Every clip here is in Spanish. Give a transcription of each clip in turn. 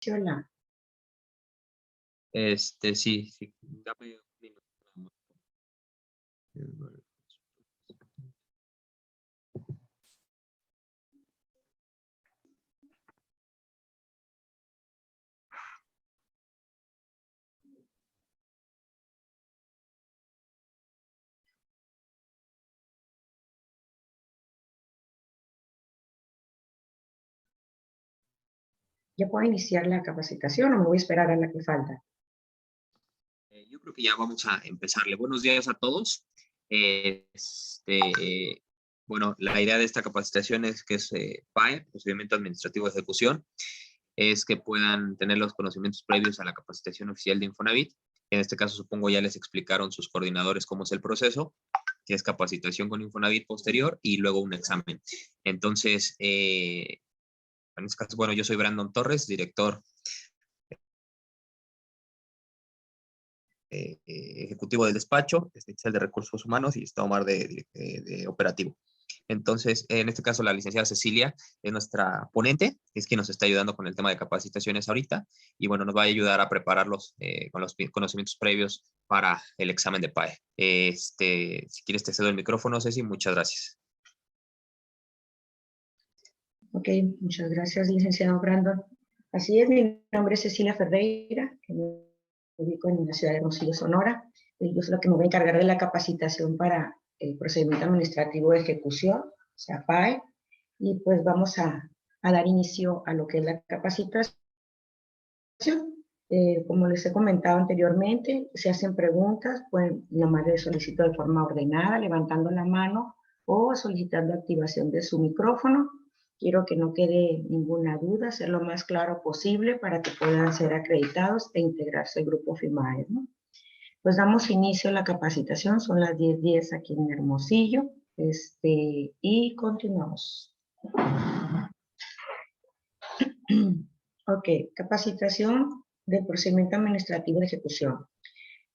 La... Sí, sí. Dame un minuto. ¿Ya puedo iniciar la capacitación o me voy a esperar a la que falta? Yo creo que ya vamos a empezarle. Buenos días a todos. Bueno, la idea de esta capacitación es que es PAE, Procedimiento Administrativo de Ejecución, es que puedan tener los conocimientos previos a la capacitación oficial de Infonavit. En este caso, supongo ya les explicaron sus coordinadores cómo es el proceso, que es capacitación con Infonavit posterior y luego un examen. Entonces, en este caso, bueno, yo soy Brandon Torres, director ejecutivo del despacho, Excel de recursos humanos, y está Omar de operativo. Entonces, en este caso, la licenciada Cecilia es nuestra ponente, es quien nos está ayudando con el tema de capacitaciones ahorita, y bueno, nos va a ayudar a prepararlos con los conocimientos previos para el examen de PAE. Si quieres te cedo el micrófono, Ceci, muchas gracias. Ok, muchas gracias, licenciado Brandon. Así es, mi nombre es Cecilia Ferreira, que me ubico en la ciudad de Hermosillo, Sonora. Yo soy la que me voy a encargar de la capacitación para el procedimiento administrativo de ejecución, o sea, PAE, y pues vamos a dar inicio a lo que es la capacitación. Como les he comentado anteriormente, se hacen preguntas, pues nomás les solicito de forma ordenada, levantando la mano o solicitando activación de su micrófono. Quiero que no quede ninguna duda, ser lo más claro posible para que puedan ser acreditados e integrarse al grupo FIMAE, ¿no? Pues damos inicio a la capacitación, son las 10:10 aquí en Hermosillo, y continuamos. Ok, capacitación del procedimiento administrativo de ejecución.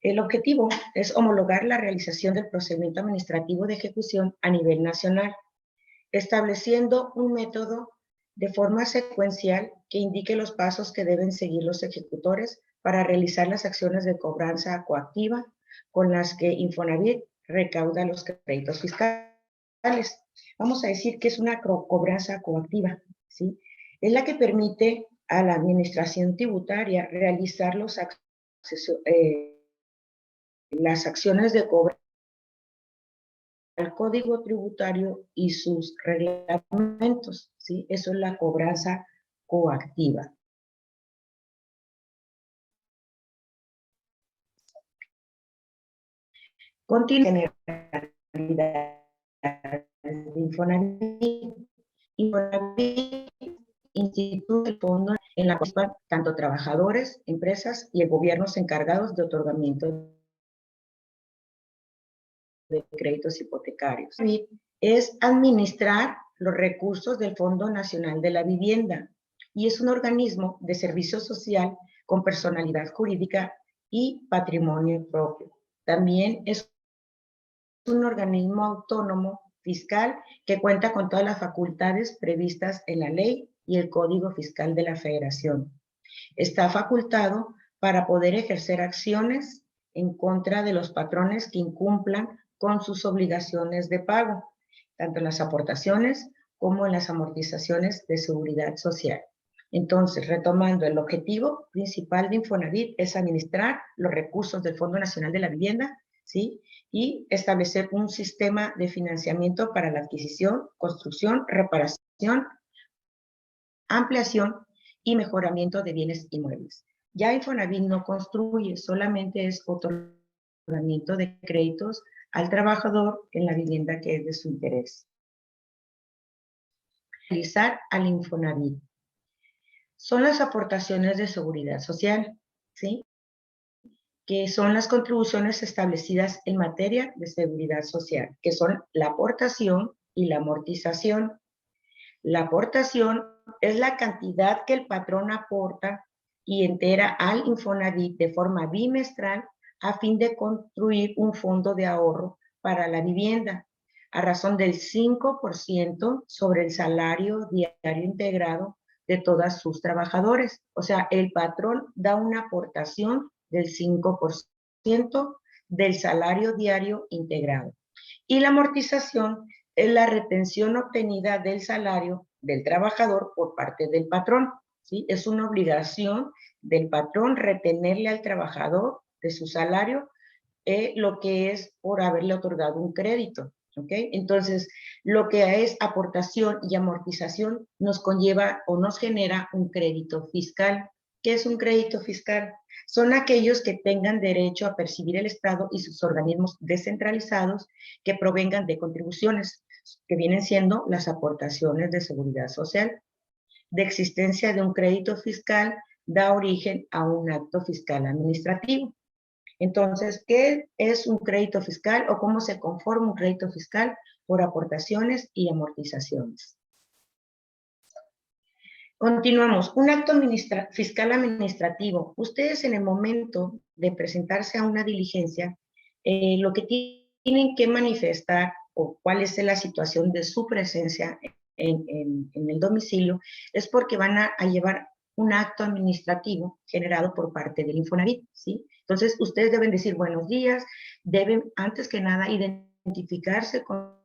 El objetivo es homologar la realización del procedimiento administrativo de ejecución a nivel nacional, estableciendo un método de forma secuencial que indique los pasos que deben seguir los ejecutores para realizar las acciones de cobranza coactiva con las que Infonavit recauda los créditos fiscales. Vamos a decir que es una cobranza coactiva, ¿sí? Es la que permite a la administración tributaria realizar las acciones de cobranza al Código Tributario y sus reglamentos, ¿sí? Eso es la cobranza coactiva. Continúa generalidad de Infonavit. Infonavit instituye el fondo en la cual tanto trabajadores, empresas y el gobierno encargados de otorgamiento de créditos hipotecarios. Es administrar los recursos del Fondo Nacional de la Vivienda y es un organismo de servicio social con personalidad jurídica y patrimonio propio. También es un organismo autónomo fiscal que cuenta con todas las facultades previstas en la ley y el Código Fiscal de la Federación. Está facultado para poder ejercer acciones en contra de los patrones que incumplan con sus obligaciones de pago, tanto en las aportaciones como en las amortizaciones de seguridad social. Entonces, retomando, el objetivo principal de Infonavit es administrar los recursos del Fondo Nacional de la Vivienda, ¿sí? Y establecer un sistema de financiamiento para la adquisición, construcción, reparación, ampliación y mejoramiento de bienes inmuebles. Ya Infonavit no construye, solamente es otorgamiento de créditos al trabajador en la vivienda que es de su interés. Realizar al Infonavit son las aportaciones de seguridad social, ¿sí? Que son las contribuciones establecidas en materia de seguridad social, que son la aportación y la amortización. La aportación es la cantidad que el patrón aporta y entera al Infonavit de forma bimestral a fin de construir un fondo de ahorro para la vivienda, a razón del 5% sobre el salario diario integrado de todas sus trabajadores. O sea, el patrón da una aportación del 5% del salario diario integrado. Y la amortización es la retención obtenida del salario del trabajador por parte del patrón, ¿sí? Es una obligación del patrón retenerle al trabajador de su salario lo que es por haberle otorgado un crédito, ¿ok? Entonces, lo que es aportación y amortización nos conlleva o nos genera un crédito fiscal. ¿Qué es un crédito fiscal? Son aquellos que tengan derecho a percibir el Estado y sus organismos descentralizados que provengan de contribuciones, que vienen siendo las aportaciones de seguridad social. De existencia de un crédito fiscal da origen a un acto fiscal administrativo. Entonces, ¿qué es un crédito fiscal o cómo se conforma un crédito fiscal? Por aportaciones y amortizaciones. Continuamos. Un acto fiscal administrativo. Ustedes en el momento de presentarse a una diligencia, lo que tienen que manifestar o cuál es la situación de su presencia en el domicilio es porque van a llevar un acto administrativo generado por parte del Infonavit, ¿sí? Entonces, ustedes deben decir buenos días, deben antes que nada identificarse con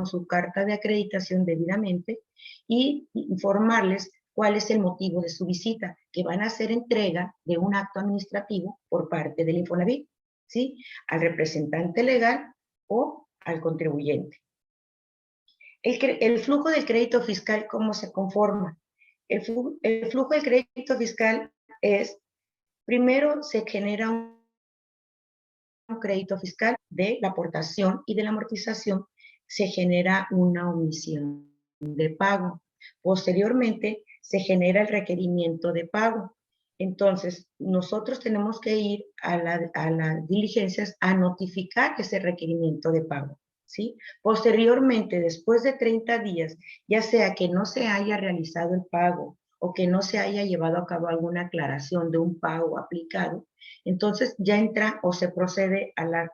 su carta de acreditación debidamente y informarles cuál es el motivo de su visita, que van a hacer entrega de un acto administrativo por parte del Infonavit, ¿sí? Al representante legal o al contribuyente. El flujo del crédito fiscal, ¿cómo se conforma? El flujo del crédito fiscal es, primero se genera un crédito fiscal de la aportación y de la amortización, se genera una omisión de pago. Posteriormente, se genera el requerimiento de pago. Entonces, nosotros tenemos que ir a las diligencias a notificar ese requerimiento de pago, ¿sí? Posteriormente, después de 30 días, ya sea que no se haya realizado el pago o que no se haya llevado a cabo alguna aclaración de un pago aplicado, entonces ya entra o se procede al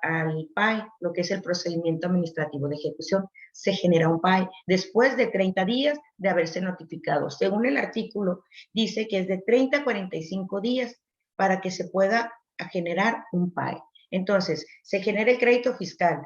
PAE, lo que es el procedimiento administrativo de ejecución. Se genera un PAE después de 30 días de haberse notificado. Según el artículo, dice que es de 30 a 45 días para que se pueda generar un PAE. Entonces, se genera el crédito fiscal,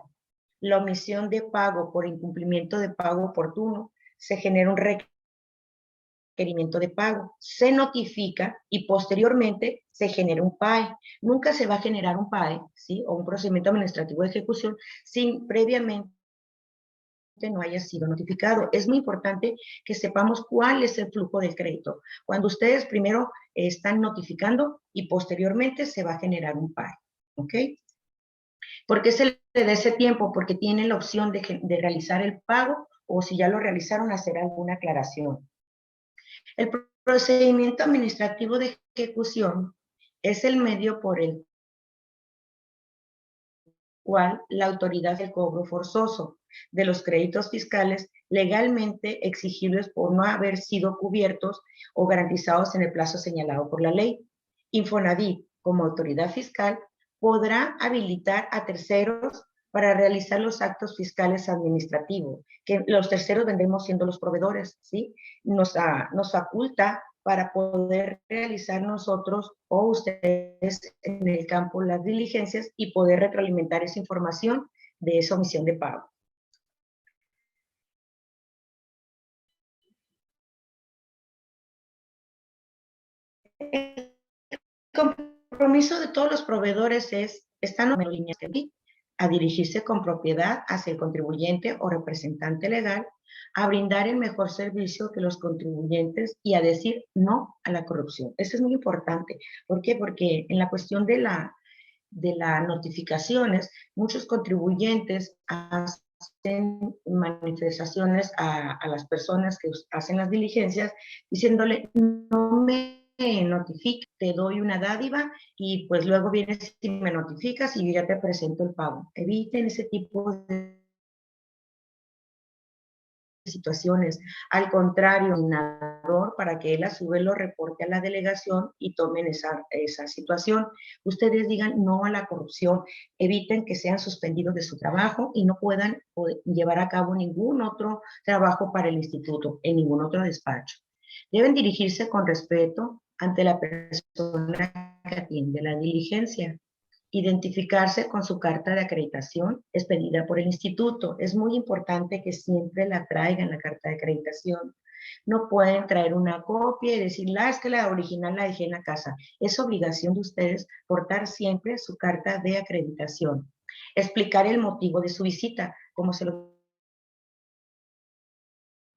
la omisión de pago por incumplimiento de pago oportuno, se genera un requerimiento de pago, se notifica y posteriormente se genera un PAE. Nunca se va a generar un PAE, ¿sí? O un procedimiento administrativo de ejecución sin previamente no haya sido notificado. Es muy importante que sepamos cuál es el flujo del crédito. Cuando ustedes primero están notificando y posteriormente se va a generar un PAE, ¿ok? ¿Por qué se le da ese tiempo? Porque tienen la opción de realizar el pago o si ya lo realizaron, hacer alguna aclaración. El procedimiento administrativo de ejecución es el medio por el cual la autoridad del cobro forzoso de los créditos fiscales legalmente exigibles por no haber sido cubiertos o garantizados en el plazo señalado por la ley. Infonavit, como autoridad fiscal, podrá habilitar a terceros para realizar los actos fiscales administrativos, que los terceros vendremos siendo los proveedores, ¿sí? Nos faculta para poder realizar nosotros o ustedes en el campo las diligencias y poder retroalimentar esa información de esa omisión de pago. El compromiso de todos los proveedores están en líneas de aquí, a dirigirse con propiedad hacia el contribuyente o representante legal, a brindar el mejor servicio que los contribuyentes y a decir no a la corrupción. Eso es muy importante. ¿Por qué? Porque en la cuestión de las notificaciones, muchos contribuyentes hacen manifestaciones a las personas que hacen las diligencias diciéndole no me notifiques, te doy una dádiva y pues luego vienes y me notificas y yo ya te presento el pago. Eviten ese tipo de situaciones. Al contrario, para que él a su vez lo reporte a la delegación y tomen esa situación. Ustedes digan no a la corrupción, eviten que sean suspendidos de su trabajo y no puedan llevar a cabo ningún otro trabajo para el instituto, en ningún otro despacho. Deben dirigirse con respeto ante la persona que atiende la diligencia. Identificarse con su carta de acreditación expedida por el instituto. Es muy importante que siempre la traigan, la carta de acreditación. No pueden traer una copia y decir, es que la original la dejé en la casa. Es obligación de ustedes portar siempre su carta de acreditación. Explicar el motivo de su visita, como se lo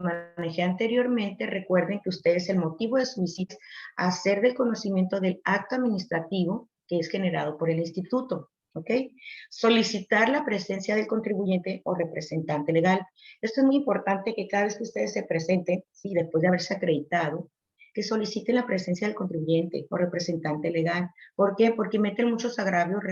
manejé anteriormente. Recuerden que ustedes, el motivo de su visita es hacer del conocimiento del acto administrativo que es generado por el instituto, ¿ok? Solicitar la presencia del contribuyente o representante legal. Esto es muy importante, que cada vez que ustedes se presenten, sí, después de haberse acreditado, que soliciten la presencia del contribuyente o representante legal. ¿Por qué? Porque meten muchos agravios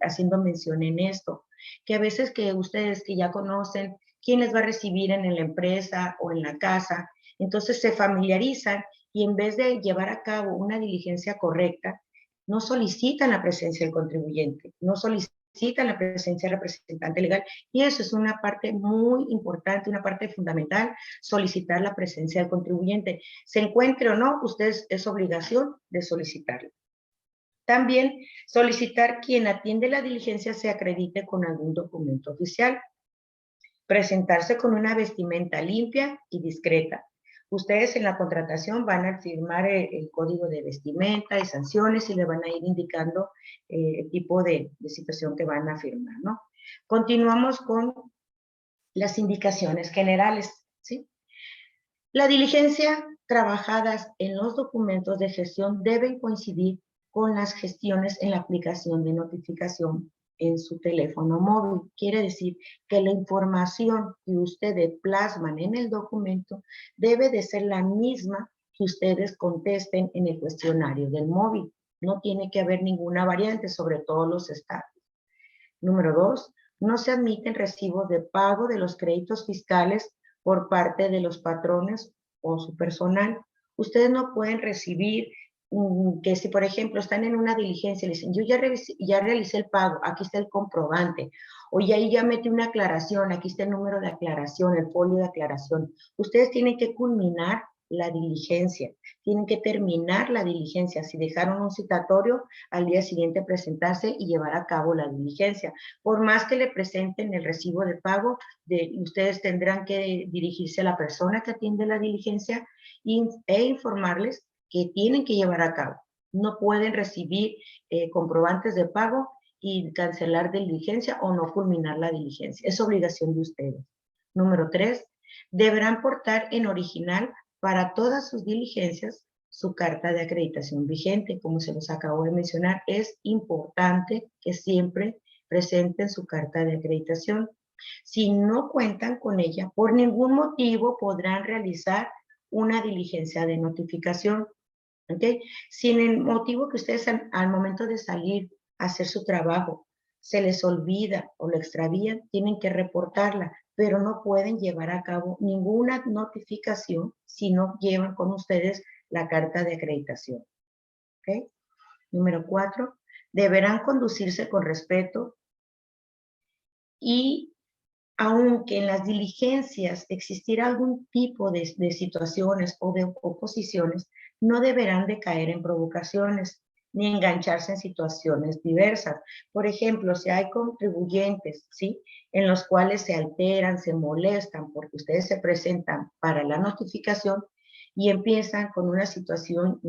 haciendo mención en esto, que a veces que ustedes que ya conocen quién les va a recibir en la empresa o en la casa, entonces se familiarizan y en vez de llevar a cabo una diligencia correcta, no solicitan la presencia del contribuyente, no solicitan la presencia del representante legal, y eso es una parte muy importante, una parte fundamental, solicitar la presencia del contribuyente. Se encuentre o no, ustedes es obligación de solicitarlo. También solicitar quien atiende la diligencia se acredite con algún documento oficial. Presentarse con una vestimenta limpia y discreta. Ustedes en la contratación van a firmar el código de vestimenta y sanciones y le van a ir indicando el tipo de situación que van a firmar, ¿no? Continuamos con las indicaciones generales, ¿sí? La diligencia trabajadas en los documentos de gestión deben coincidir con las gestiones en la aplicación de notificación en su teléfono móvil. Quiere decir que la información que ustedes plasman en el documento debe de ser la misma que ustedes contesten en el cuestionario del móvil. No tiene que haber ninguna variante sobre todos los estados. Número 2, no se admiten recibos de pago de los créditos fiscales por parte de los patrones o su personal. Ustedes no pueden recibir que si, por ejemplo, están en una diligencia y le dicen, yo ya realicé el pago, aquí está el comprobante, o ya metí una aclaración, aquí está el número de aclaración, el folio de aclaración. Ustedes tienen que culminar la diligencia, tienen que terminar la diligencia. Si dejaron un citatorio, al día siguiente presentarse y llevar a cabo la diligencia. Por más que le presenten el recibo de pago, ustedes tendrán que dirigirse a la persona que atiende la diligencia e informarles que tienen que llevar a cabo. No pueden recibir comprobantes de pago y cancelar diligencia o no culminar la diligencia. Es obligación de ustedes. Número 3, deberán portar en original para todas sus diligencias su carta de acreditación vigente. Como se los acabo de mencionar, es importante que siempre presenten su carta de acreditación. Si no cuentan con ella, por ningún motivo podrán realizar una diligencia de notificación. ¿Okay? Si en el motivo que ustedes al momento de salir a hacer su trabajo se les olvida o lo extravían, tienen que reportarla, pero no pueden llevar a cabo ninguna notificación si no llevan con ustedes la carta de acreditación. ¿Okay? Número 4, deberán conducirse con respeto y aunque en las diligencias existiera algún tipo de situaciones o de oposiciones, no deberán de caer en provocaciones ni engancharse en situaciones diversas. Por ejemplo, si hay contribuyentes, ¿sí?, en los cuales se alteran, se molestan porque ustedes se presentan para la notificación y empiezan con una situación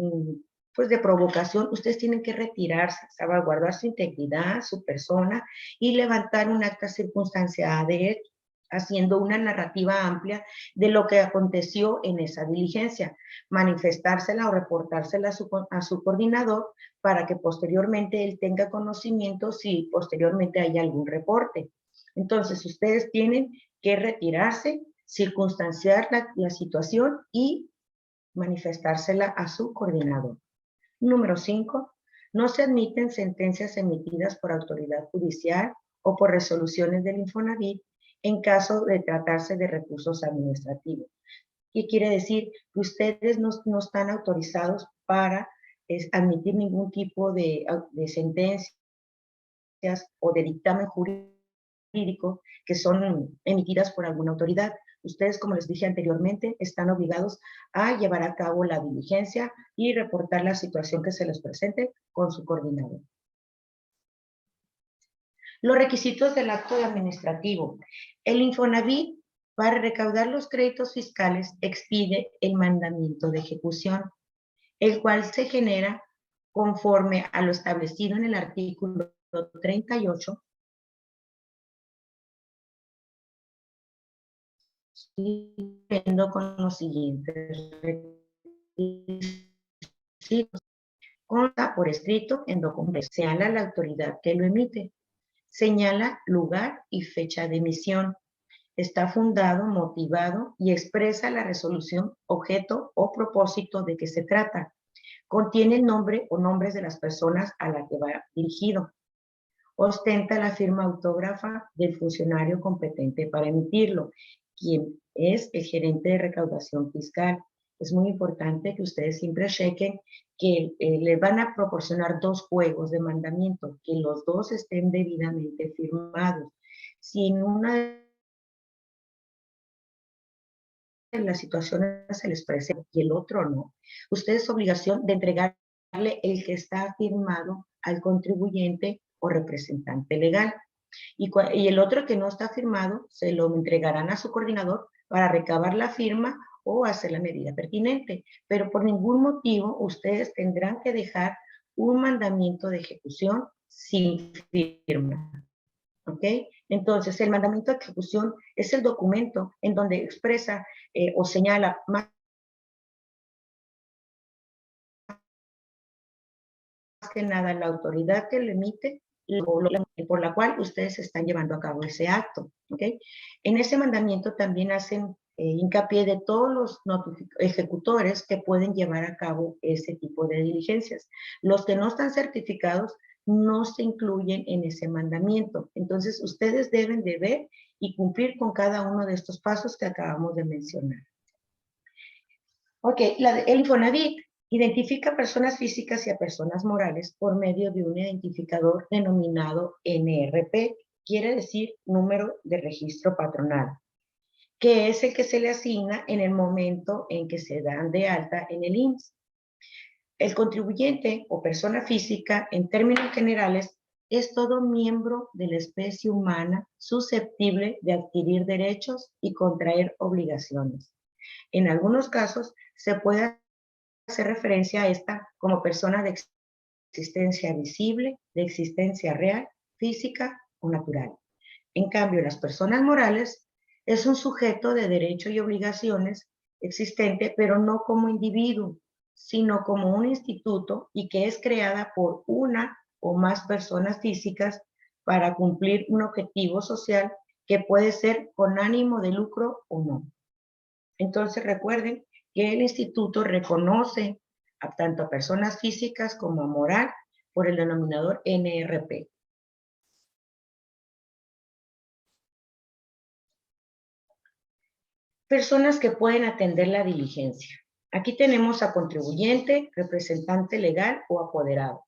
pues de provocación, ustedes tienen que retirarse, salvaguardar su integridad, su persona y levantar un acta circunstanciada de hecho, haciendo una narrativa amplia de lo que aconteció en esa diligencia, manifestársela o reportársela a su coordinador para que posteriormente él tenga conocimiento si posteriormente hay algún reporte. Entonces, ustedes tienen que retirarse, circunstanciar la situación y manifestársela a su coordinador. Número 5, no se admiten sentencias emitidas por autoridad judicial o por resoluciones del Infonavit en caso de tratarse de recursos administrativos. ¿Qué quiere decir? Que ustedes no están autorizados para admitir ningún tipo de sentencias o de dictamen jurídico que son emitidas por alguna autoridad. ustedes, como les dije anteriormente, están obligados a llevar a cabo la diligencia y reportar la situación que se les presente con su coordinador. Los requisitos del acto administrativo. El Infonavit, para recaudar los créditos fiscales, expide el mandamiento de ejecución, el cual se genera conforme a lo establecido en el artículo 38, siguiendo con los siguientes requisitos. Consta por escrito en documento, señala la autoridad que lo emite, señala lugar y fecha de emisión, está fundado, motivado y expresa la resolución, objeto o propósito de que se trata. Contiene el nombre o nombres de las personas a las que va dirigido. Ostenta la firma autógrafa del funcionario competente para emitirlo, quien es el gerente de recaudación fiscal. Es muy importante que ustedes siempre chequen que les van a proporcionar 2 juegos de mandamiento, que los 2 estén debidamente firmados. Si en una de las situaciones se les presenta y el otro no, ustedes obligación de entregarle el que está firmado al contribuyente o representante legal. Y el otro que no está firmado se lo entregarán a su coordinador para recabar la firma o hacer la medida pertinente. Pero por ningún motivo ustedes tendrán que dejar un mandamiento de ejecución sin firma. ¿Ok? Entonces, el mandamiento de ejecución es el documento en donde expresa o señala más que nada la autoridad que lo emite por la cual ustedes están llevando a cabo ese acto. ¿Ok? En ese mandamiento también hacen hincapié de todos los ejecutores que pueden llevar a cabo ese tipo de diligencias. Los que no están certificados no se incluyen en ese mandamiento. Entonces, ustedes deben de ver y cumplir con cada uno de estos pasos que acabamos de mencionar. Ok, el Infonavit identifica a personas físicas y a personas morales por medio de un identificador denominado NRP, quiere decir número de registro patronal, que es el que se le asigna en el momento en que se dan de alta en el IMSS. El contribuyente o persona física, en términos generales, es todo miembro de la especie humana susceptible de adquirir derechos y contraer obligaciones. En algunos casos, se puede hacer referencia a esta como persona de existencia visible, de existencia real, física o natural. En cambio, las personas morales es un sujeto de derecho y obligaciones existente, pero no como individuo, sino como un instituto y que es creada por una o más personas físicas para cumplir un objetivo social que puede ser con ánimo de lucro o no. Entonces recuerden que el instituto reconoce tanto a personas físicas como a moral por el denominador NRP. Personas que pueden atender la diligencia. Aquí tenemos a contribuyente, representante legal o apoderado.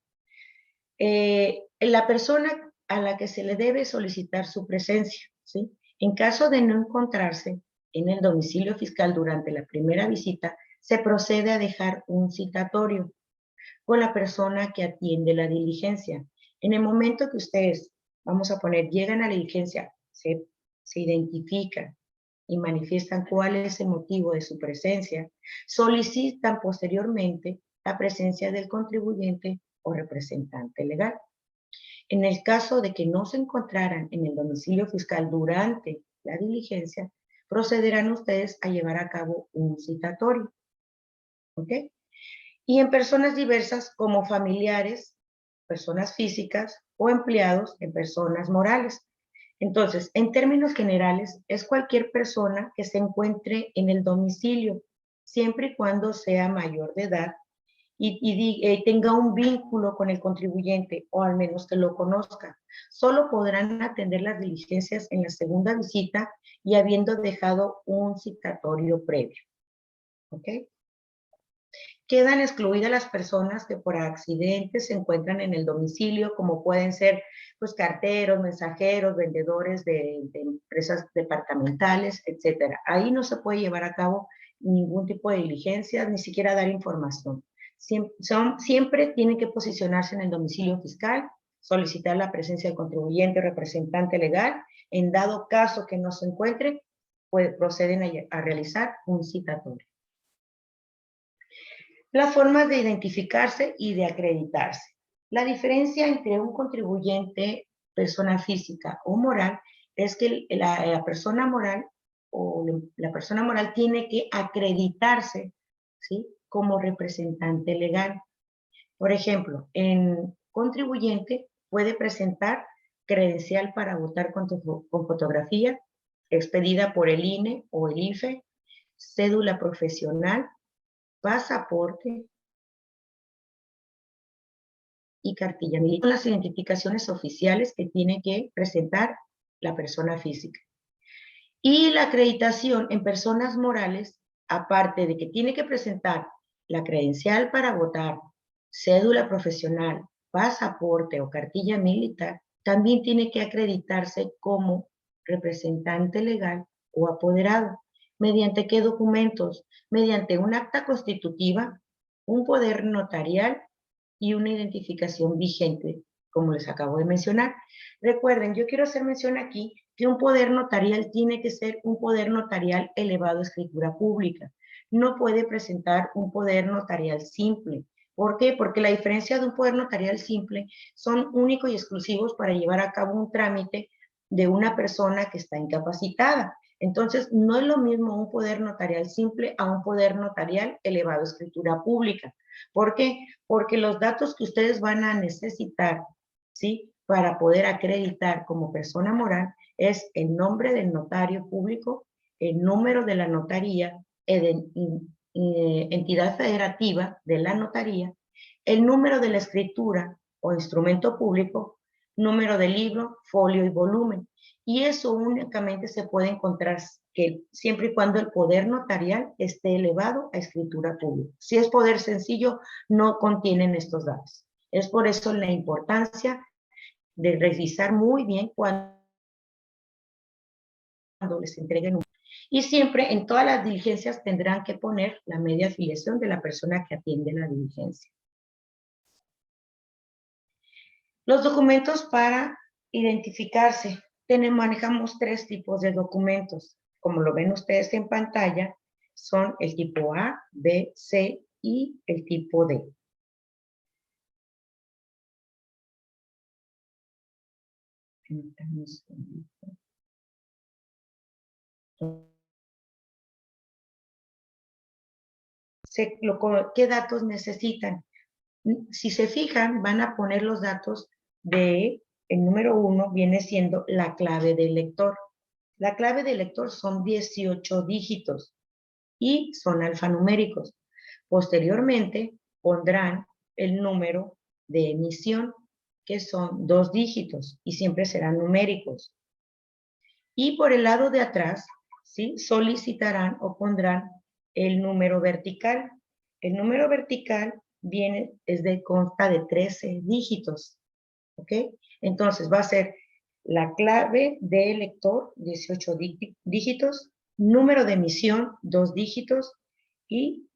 La persona a la que se le debe solicitar su presencia, ¿sí? En caso de no encontrarse en el domicilio fiscal durante la primera visita, se procede a dejar un citatorio con la persona que atiende la diligencia. En el momento que ustedes, vamos a poner, llegan a la diligencia, se identifican y manifiestan cuál es el motivo de su presencia, solicitan posteriormente la presencia del contribuyente o representante legal. En el caso de que no se encontraran en el domicilio fiscal durante la diligencia, procederán ustedes a llevar a cabo un citatorio. ¿Ok? Y en personas diversas como familiares, personas físicas o empleados en personas morales. Entonces, en términos generales, es cualquier persona que se encuentre en el domicilio, siempre y cuando sea mayor de edad y tenga un vínculo con el contribuyente, o al menos que lo conozca. Solo podrán atender las diligencias en la segunda visita y habiendo dejado un citatorio previo. ¿Ok? Quedan excluidas las personas que por accidentes se encuentran en el domicilio, como pueden ser pues, carteros, mensajeros, vendedores de empresas departamentales, etc. Ahí no se puede llevar a cabo ningún tipo de diligencia, ni siquiera dar información. Siempre tienen que posicionarse en el domicilio fiscal, solicitar la presencia del contribuyente o representante legal. En dado caso que no se encuentre, pues proceden a realizar un citatorio. Las formas de identificarse y de acreditarse. La diferencia entre un contribuyente, persona física o moral, es que la persona moral o la persona moral tiene que acreditarse, ¿sí?, como representante legal. Por ejemplo, en contribuyente puede presentar credencial para votar con fotografía, expedida por el INE o el IFE, cédula profesional, pasaporte y cartilla militar. Son las identificaciones oficiales que tiene que presentar la persona física. Y la acreditación en personas morales, aparte de que tiene que presentar la credencial para votar, cédula profesional, pasaporte o cartilla militar, también tiene que acreditarse como representante legal o apoderado. ¿Mediante qué documentos? Mediante un acta constitutiva, un poder notarial y una identificación vigente, como les acabo de mencionar. Recuerden, yo quiero hacer mención aquí que un poder notarial tiene que ser un poder notarial elevado a escritura pública. No puede presentar un poder notarial simple. ¿Por qué? Porque la diferencia de un poder notarial simple son únicos y exclusivos para llevar a cabo un trámite de una persona que está incapacitada. Entonces, no es lo mismo un poder notarial simple a un poder notarial elevado a escritura pública. ¿Por qué? Porque los datos que ustedes van a necesitar, ¿sí?, para poder acreditar como persona moral es el nombre del notario público, el número de la notaría, entidad federativa de la notaría, el número de la escritura o instrumento público, número de libro, folio y volumen. Y eso únicamente se puede encontrar que siempre y cuando el poder notarial esté elevado a escritura pública. Si es poder sencillo, no contienen estos datos. Es por eso la importancia de revisar muy bien cuando les entreguen un... Y siempre en todas las diligencias tendrán que poner la media afiliación de la persona que atiende la diligencia. Los documentos para identificarse. Manejamos 3 tipos de documentos. Como lo ven ustedes en pantalla, son el tipo A, B, C y el tipo D. ¿Qué datos necesitan? Si se fijan, van a poner los datos de, el número 1 viene siendo la clave del lector. La clave del lector son 18 dígitos y son alfanuméricos. Posteriormente pondrán el número de emisión, que son 2 dígitos y siempre serán numéricos. Y por el lado de atrás, ¿sí?, solicitarán o pondrán el número vertical. El número vertical consta de 13 dígitos, ¿ok? Entonces va a ser la clave de lector, 18 dígitos, número de emisión, 2 dígitos, y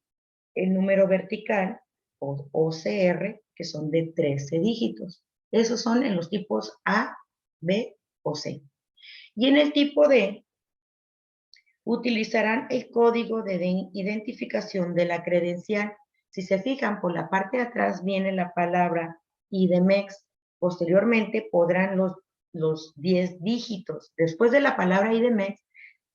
el número vertical, o OCR, que son de 13 dígitos. Esos son en los tipos A, B o C. Y en el tipo D, utilizarán el código de identificación de la credencial. Si se fijan, por la parte de atrás viene la palabra IDMEX. Posteriormente podrán los 10 dígitos. Después de la palabra IDMEX,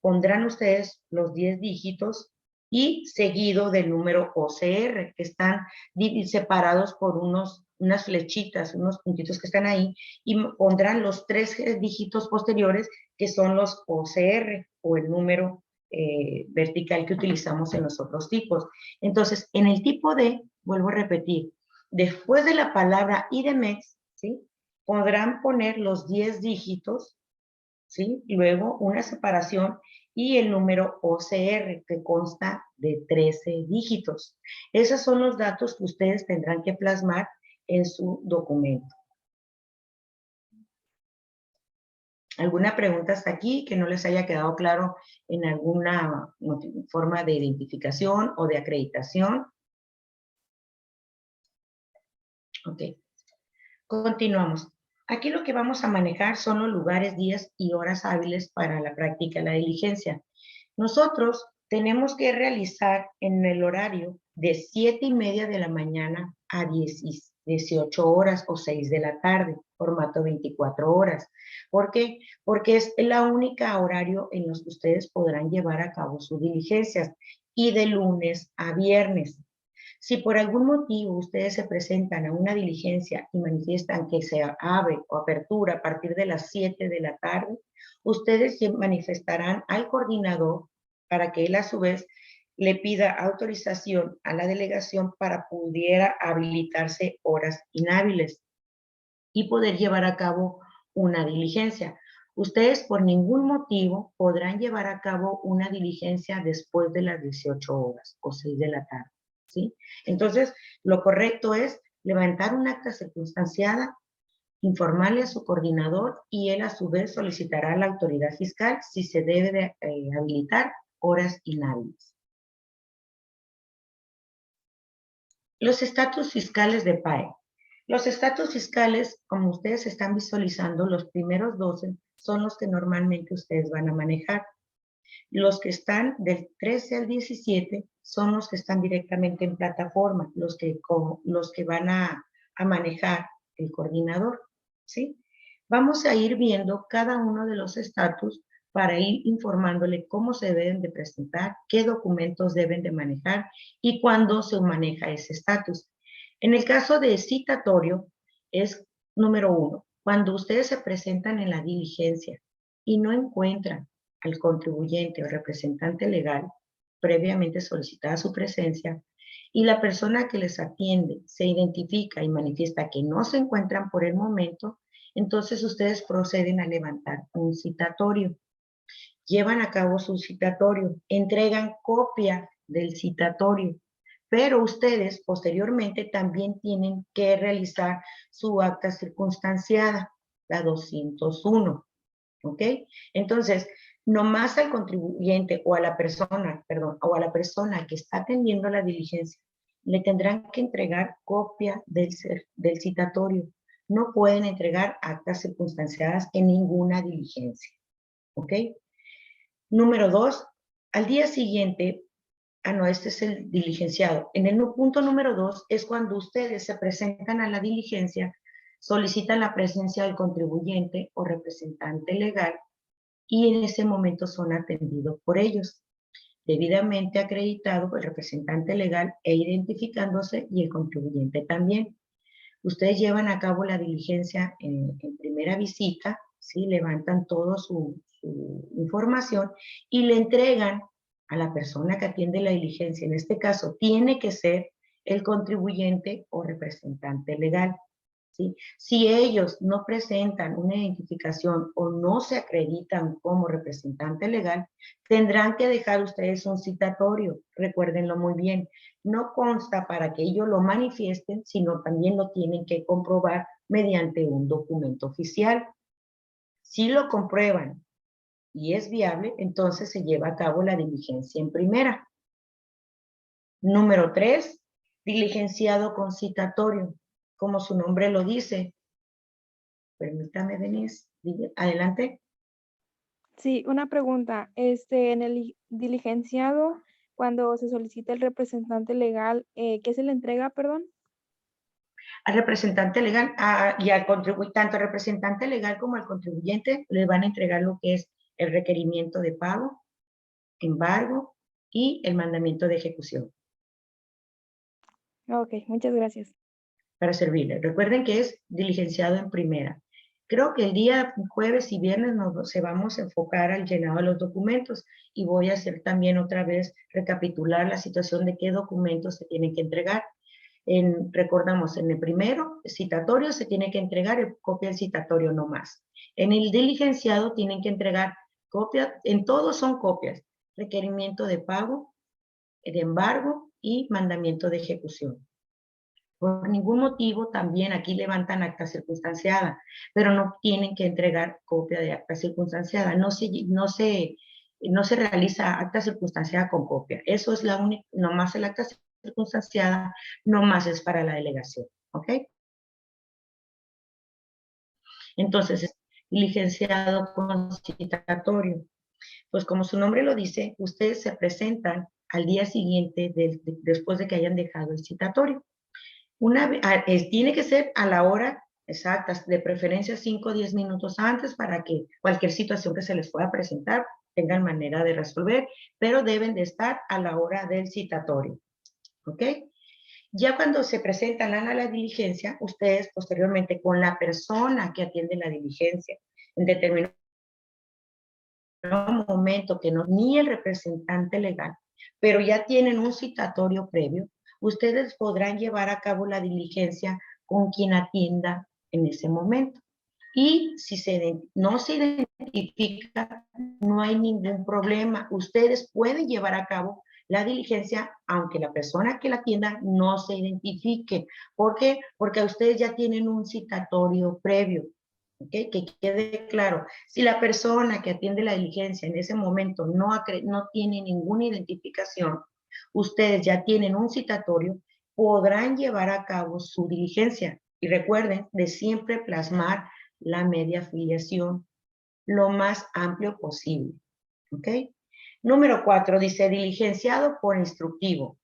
pondrán ustedes los 10 dígitos y seguido del número OCR, que están separados por unas flechitas, unos puntitos que están ahí, y pondrán los 3 dígitos posteriores, que son los OCR, o el número vertical que utilizamos en los otros tipos. Entonces, en el tipo D, vuelvo a repetir, después de la palabra IDMEX, ¿sí?, podrán poner los 10 dígitos, ¿sí?, luego una separación y el número OCR, que consta de 13 dígitos. Esos son los datos que ustedes tendrán que plasmar en su documento. ¿Alguna pregunta hasta aquí que no les haya quedado claro en alguna forma de identificación o de acreditación? Ok. Continuamos. Aquí lo que vamos a manejar son los lugares, días y horas hábiles para la práctica de la diligencia. Nosotros tenemos que realizar en el horario de 7:30 de la mañana a 18 horas o 6 de la tarde, formato 24 horas. ¿Por qué? Porque es la única horario en los que ustedes podrán llevar a cabo sus diligencias y de lunes a viernes. Si por algún motivo ustedes se presentan a una diligencia y manifiestan que se abre o apertura a partir de las 7 de la tarde, ustedes manifestarán al coordinador para que él a su vez le pida autorización a la delegación para pudiera habilitarse horas inhábiles y poder llevar a cabo una diligencia. Ustedes por ningún motivo podrán llevar a cabo una diligencia después de las 18 horas o 6 de la tarde, ¿sí? Entonces, lo correcto es levantar un acta circunstanciada, informarle a su coordinador y él a su vez solicitará a la autoridad fiscal si se debe de, habilitar horas inhábiles. Los estatus fiscales de PAE. Los estatus fiscales, como ustedes están visualizando, los primeros 12 son los que normalmente ustedes van a manejar. Los que están del 13 al 17 son los que están directamente en plataforma, los que van a manejar el coordinador, ¿sí? Vamos a ir viendo cada uno de los estatus para ir informándole cómo se deben de presentar, qué documentos deben de manejar y cuándo se maneja ese estatus. En el caso de citatorio, es número 1, cuando ustedes se presentan en la diligencia y no encuentran al contribuyente o representante legal previamente solicitada su presencia y la persona que les atiende se identifica y manifiesta que no se encuentran por el momento, entonces ustedes proceden a levantar un citatorio. Llevan a cabo su citatorio, entregan copia del citatorio, pero ustedes posteriormente también tienen que realizar su acta circunstanciada, la 201, ¿ok? Entonces, nomás al contribuyente o a la persona, perdón, o a la persona que está atendiendo la diligencia, le tendrán que entregar copia del citatorio. No pueden entregar actas circunstanciadas en ninguna diligencia, ¿ok? Número 2, al día siguiente, no, este es el diligenciado. En el punto número 2 es cuando ustedes se presentan a la diligencia, solicitan la presencia del contribuyente o representante legal y en ese momento son atendidos por ellos, debidamente acreditado el representante legal e identificándose y el contribuyente también. Ustedes llevan a cabo la diligencia en primera visita, ¿sí? Levantan toda su información y le entregan a la persona que atiende la diligencia. En este caso, tiene que ser el contribuyente o representante legal, ¿sí? Si ellos no presentan una identificación o no se acreditan como representante legal, tendrán que dejar ustedes un citatorio. Recuérdenlo muy bien. No consta para que ellos lo manifiesten, sino también lo tienen que comprobar mediante un documento oficial. Si lo comprueban y es viable, entonces se lleva a cabo la diligencia en primera. Número 3, diligenciado con citatorio. Como su nombre lo dice. Permítame, Denise. Adelante. Sí, una pregunta. En el diligenciado, cuando se solicita el representante legal, ¿qué se le entrega, perdón? Al representante legal y al contribuyente, tanto al representante legal como al contribuyente, les van a entregar lo que es el requerimiento de pago, embargo y el mandamiento de ejecución. Ok, muchas gracias. Para servirles. Recuerden que es diligenciado en primera. Creo que el día jueves y viernes se vamos a enfocar al llenado de los documentos y voy a hacer también otra vez recapitular la situación de qué documentos se tienen que entregar. Recordamos, en el primero, citatorio, se tiene que entregar copia del citatorio no más. En el diligenciado tienen que entregar Copia, en todos son copias. Requerimiento de pago, de embargo y mandamiento de ejecución. Por ningún motivo también aquí levantan acta circunstanciada, pero no tienen que entregar copia de acta circunstanciada. No se realiza acta circunstanciada con copia. Eso es la única, nomás el acta circunstanciada, nomás es para la delegación, ¿ok? Entonces, diligenciado concitatorio. Pues como su nombre lo dice, ustedes se presentan al día siguiente después de que hayan dejado el citatorio. Tiene que ser a la hora exacta, de preferencia 5 o 10 minutos antes para que cualquier situación que se les pueda presentar tengan manera de resolver, pero deben de estar a la hora del citatorio. ¿Ok? Ya cuando se presentan a la diligencia, ustedes posteriormente con la persona que atiende la diligencia, en determinado momento que no, ni el representante legal, pero ya tienen un citatorio previo, ustedes podrán llevar a cabo la diligencia con quien atienda en ese momento. Y si no se identifica, no hay ningún problema. Ustedes pueden llevar a cabo la diligencia aunque la persona que la atienda no se identifique. ¿Por qué? Porque ustedes ya tienen un citatorio previo. ¿Okay? Que quede claro, si la persona que atiende la diligencia en ese momento no tiene ninguna identificación, ustedes ya tienen un citatorio, podrán llevar a cabo su diligencia. Y recuerden de siempre plasmar la media afiliación lo más amplio posible. ¿Ok? Número 4, dice diligenciado por instructivo.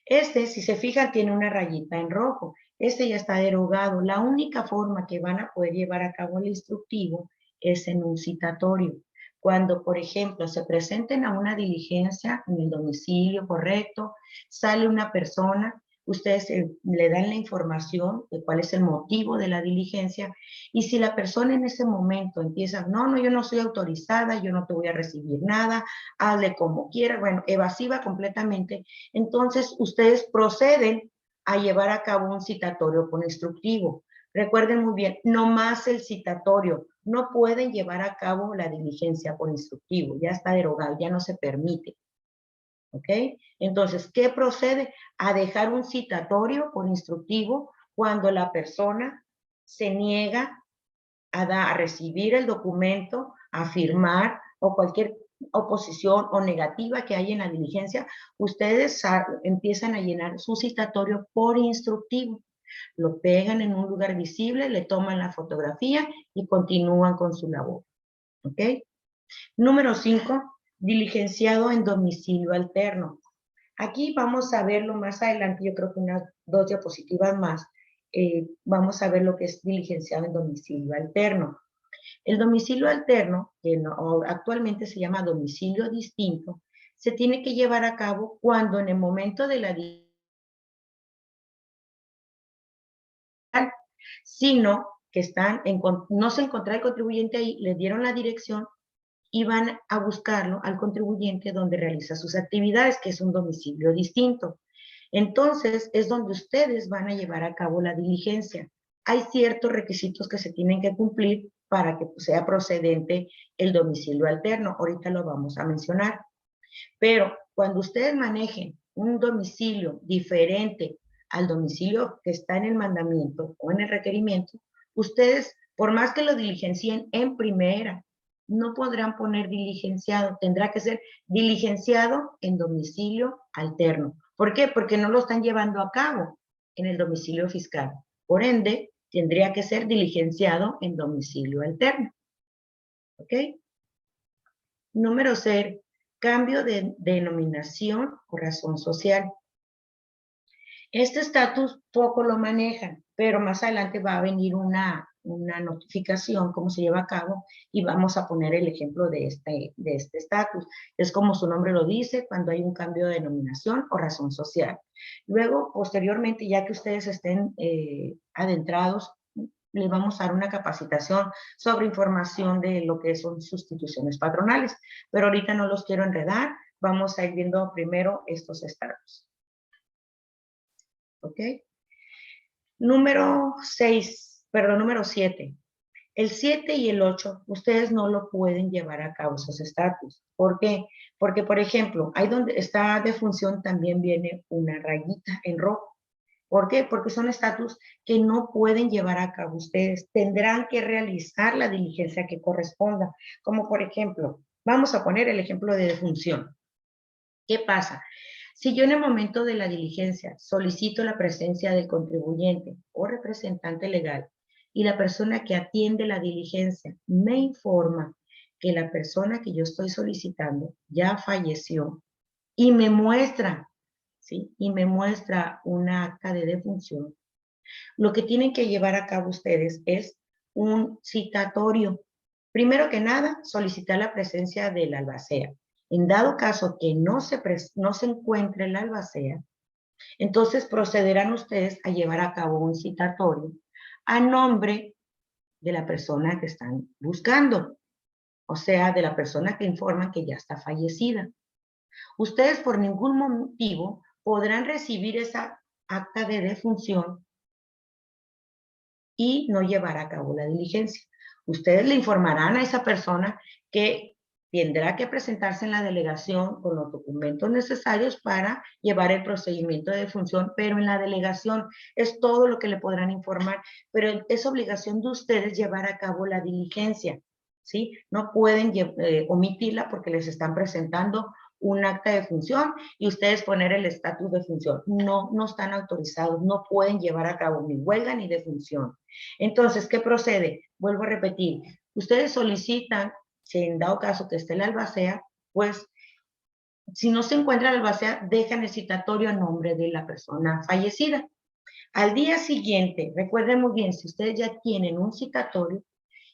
Si se fijan, tiene una rayita en rojo. Ya está derogado. La única forma que van a poder llevar a cabo el instructivo es en un citatorio. Cuando, por ejemplo, se presenten a una diligencia en el domicilio correcto, sale una persona, ustedes le dan la información de cuál es el motivo de la diligencia, y si la persona en ese momento empieza, no, yo no soy autorizada, yo no te voy a recibir nada, hazle como quiera, bueno, evasiva completamente, entonces ustedes proceden a llevar a cabo un citatorio con instructivo. Recuerden muy bien, no más el citatorio, no pueden llevar a cabo la diligencia por instructivo, ya está derogado, ya no se permite. ¿Ok? Entonces, ¿qué procede? A dejar un citatorio por instructivo cuando la persona se niega a recibir el documento, a firmar o cualquier oposición o negativa que haya en la diligencia, ustedes empiezan a llenar su citatorio por instructivo. Lo pegan en un lugar visible, le toman la fotografía y continúan con su labor. ¿Ok? Número 5, diligenciado en domicilio alterno. Aquí vamos a verlo más adelante, yo creo que unas 2 diapositivas más, vamos a ver lo que es diligenciado en domicilio alterno. El domicilio alterno, que actualmente se llama domicilio distinto, se tiene que llevar a cabo cuando en el momento de la sino que no se encontraba el contribuyente ahí, le dieron la dirección y van a buscarlo al contribuyente donde realiza sus actividades, que es un domicilio distinto. Entonces, es donde ustedes van a llevar a cabo la diligencia. Hay ciertos requisitos que se tienen que cumplir para que sea procedente el domicilio alterno. Ahorita lo vamos a mencionar. Pero cuando ustedes manejen un domicilio diferente al domicilio que está en el mandamiento o en el requerimiento, ustedes, por más que lo diligencien en primera, no podrán poner diligenciado, tendrá que ser diligenciado en domicilio alterno. ¿Por qué? Porque no lo están llevando a cabo en el domicilio fiscal. Por ende, tendría que ser diligenciado en domicilio alterno. ¿Ok? Número 6, cambio de denominación o razón social. Este estatus poco lo manejan, pero más adelante va a venir una notificación, cómo se lleva a cabo, y vamos a poner el ejemplo de este estatus. Es como su nombre lo dice, cuando hay un cambio de denominación o razón social. Luego, posteriormente, ya que ustedes estén adentrados, les vamos a dar una capacitación sobre información de lo que son sustituciones patronales, pero ahorita no los quiero enredar, vamos a ir viendo primero estos estatus. ¿Ok? Número 7. El 7 y el 8, ustedes no lo pueden llevar a cabo esos estatus. ¿Por qué? Porque, por ejemplo, ahí donde está defunción también viene una rayita en rojo. ¿Por qué? Porque son estatus que no pueden llevar a cabo ustedes. Tendrán que realizar la diligencia que corresponda. Como por ejemplo, vamos a poner el ejemplo de defunción. ¿Qué pasa? Si yo en el momento de la diligencia solicito la presencia del contribuyente o representante legal y la persona que atiende la diligencia me informa que la persona que yo estoy solicitando ya falleció y me muestra, ¿sí? Y me muestra una acta de defunción, lo que tienen que llevar a cabo ustedes es un citatorio. Primero que nada, solicitar la presencia del albacea. En dado caso que no se encuentre el albacea, entonces procederán ustedes a llevar a cabo un citatorio a nombre de la persona que están buscando, o sea, de la persona que informan que ya está fallecida. Ustedes por ningún motivo podrán recibir esa acta de defunción y no llevar a cabo la diligencia. Ustedes le informarán a esa persona que tendrá que presentarse en la delegación con los documentos necesarios para llevar el procedimiento de defunción, pero en la delegación es todo lo que le podrán informar, pero es obligación de ustedes llevar a cabo la diligencia, ¿sí? No pueden omitirla porque les están presentando un acta de función y ustedes poner el estatus de función. No, no están autorizados, no pueden llevar a cabo ni huelga ni defunción. Entonces, ¿qué procede? Vuelvo a repetir, ustedes solicitan, si en dado caso que esté el albacea, pues si no se encuentra el albacea, dejan el citatorio a nombre de la persona fallecida. Al día siguiente, recuerden muy bien, si ustedes ya tienen un citatorio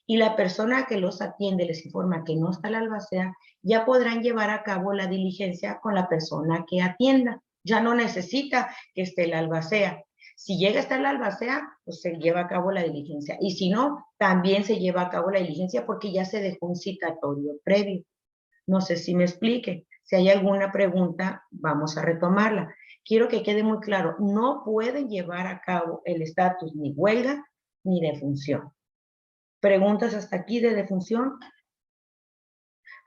y la persona que los atiende les informa que no está el albacea, ya podrán llevar a cabo la diligencia con la persona que atienda. Ya no necesita que esté el albacea. Si llega a estar la albacea, pues se lleva a cabo la diligencia. Y si no, también se lleva a cabo la diligencia porque ya se dejó un citatorio previo. No sé si me explique. Si hay alguna pregunta, vamos a retomarla. Quiero que quede muy claro, no pueden llevar a cabo el estatus ni huelga ni defunción. ¿Preguntas hasta aquí de defunción?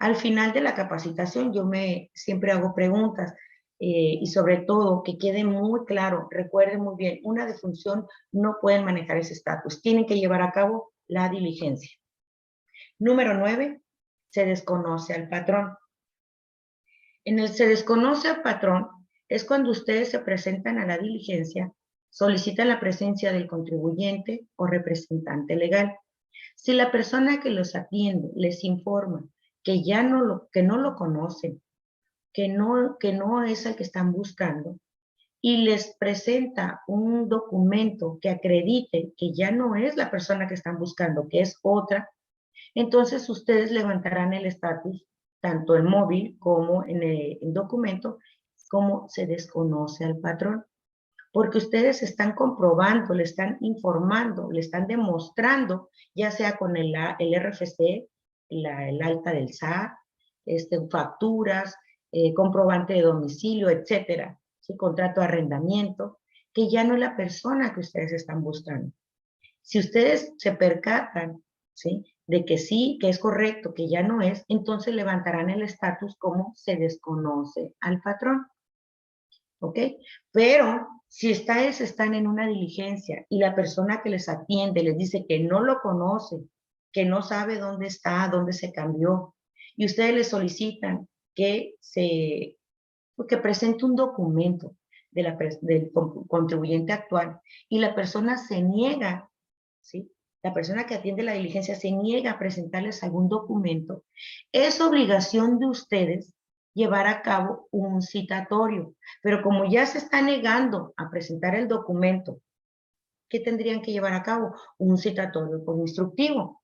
Al final de la capacitación yo siempre hago preguntas y sobre todo que quede muy claro, recuerden muy bien, una defunción no pueden manejar ese estatus, tienen que llevar a cabo la diligencia. Número 9, se desconoce al patrón. En el se desconoce al patrón es cuando ustedes se presentan a la diligencia, solicitan la presencia del contribuyente o representante legal. Si la persona que los atiende les informa que no lo conocen, que no es el que están buscando, y les presenta un documento que acredite que ya no es la persona que están buscando, que es otra, entonces ustedes levantarán el estatus, tanto en móvil como en el documento, como se desconoce al patrón. Porque ustedes están comprobando, le están informando, le están demostrando, ya sea con el RFC, el alta del SAT, facturas, comprobante de domicilio, etcétera, ¿sí? Contrato de arrendamiento, que ya no es la persona que ustedes están buscando. Si ustedes se percatan, ¿sí? De que sí, que es correcto, que ya no es, entonces levantarán el estatus como se desconoce al patrón. ¿Ok? Pero si ustedes están en una diligencia y la persona que les atiende les dice que no lo conoce, que no sabe dónde está, dónde se cambió, y ustedes le solicitan que presente un documento del contribuyente actual y la persona se niega, ¿sí? La persona que atiende la diligencia se niega a presentarles algún documento, es obligación de ustedes llevar a cabo un citatorio. Pero como ya se está negando a presentar el documento, ¿qué tendrían que llevar a cabo? Un citatorio por instructivo.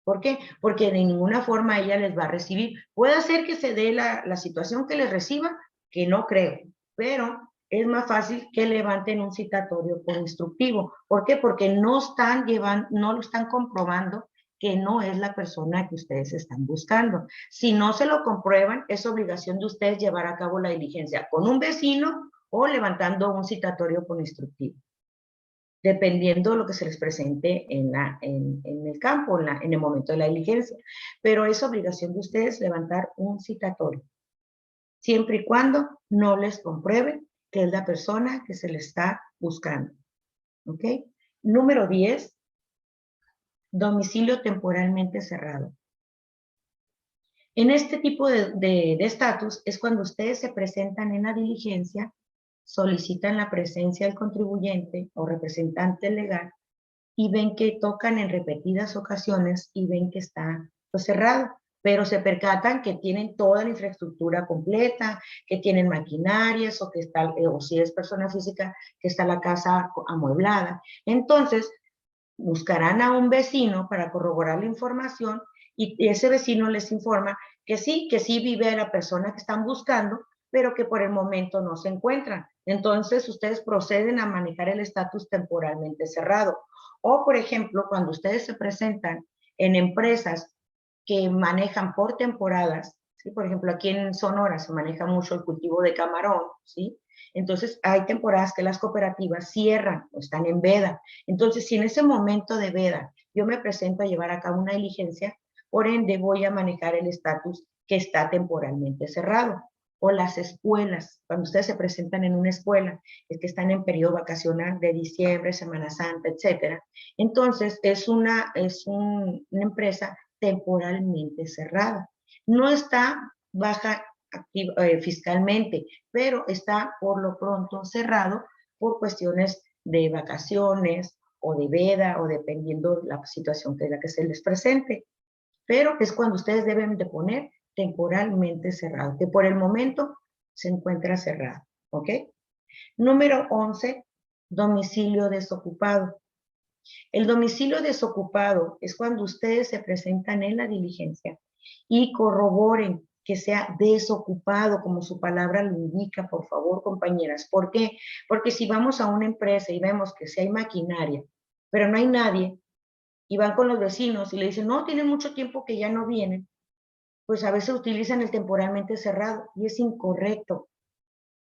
¿Por qué? Porque de ninguna forma ella les va a recibir. Puede ser que se dé la situación que les reciba, que no creo, pero es más fácil que levanten un citatorio por instructivo. ¿Por qué? Porque no lo están comprobando que no es la persona que ustedes están buscando. Si no se lo comprueban, es obligación de ustedes llevar a cabo la diligencia con un vecino o levantando un citatorio por instructivo. dependiendo de lo que se les presente en el campo, en el momento de la diligencia. Pero es obligación de ustedes levantar un citatorio, siempre y cuando no les comprueben que es la persona que se le está buscando. ¿Ok? Número 10, domicilio temporalmente cerrado. En este tipo de estatus es cuando ustedes se presentan en la diligencia, solicitan la presencia del contribuyente o representante legal y ven que tocan en repetidas ocasiones y ven que está pues, cerrado, pero se percatan que tienen toda la infraestructura completa, que tienen maquinarias o que está, o si es persona física, que está la casa amueblada. Entonces, buscarán a un vecino para corroborar la información y ese vecino les informa que sí vive la persona que están buscando, pero que por el momento no se encuentran. Entonces, ustedes proceden a manejar el estatus temporalmente cerrado. O, por ejemplo, cuando ustedes se presentan en empresas que manejan por temporadas, ¿sí? Por ejemplo, aquí en Sonora se maneja mucho el cultivo de camarón, ¿sí? Entonces, hay temporadas que las cooperativas cierran o están en veda. Entonces, si en ese momento de veda yo me presento a llevar a cabo una diligencia, por ende voy a manejar el estatus que está temporalmente cerrado. O las escuelas, cuando ustedes se presentan en una escuela, es que están en periodo vacacional de diciembre, Semana Santa, etcétera. Entonces, es una empresa temporalmente cerrada. No está baja fiscalmente, pero está por lo pronto cerrado por cuestiones de vacaciones o de veda o dependiendo la situación que es la que se les presente. Pero es cuando ustedes deben de poner temporalmente cerrado, que por el momento se encuentra cerrado, ¿ok? Número 11, domicilio desocupado. El domicilio desocupado es cuando ustedes se presentan en la diligencia y corroboren que sea desocupado, como su palabra lo indica, por favor, compañeras. ¿Por qué? Porque si vamos a una empresa y vemos que sí hay maquinaria, pero no hay nadie, y van con los vecinos y le dicen, no, tienen mucho tiempo que ya no vienen, pues a veces utilizan el temporalmente cerrado y es incorrecto,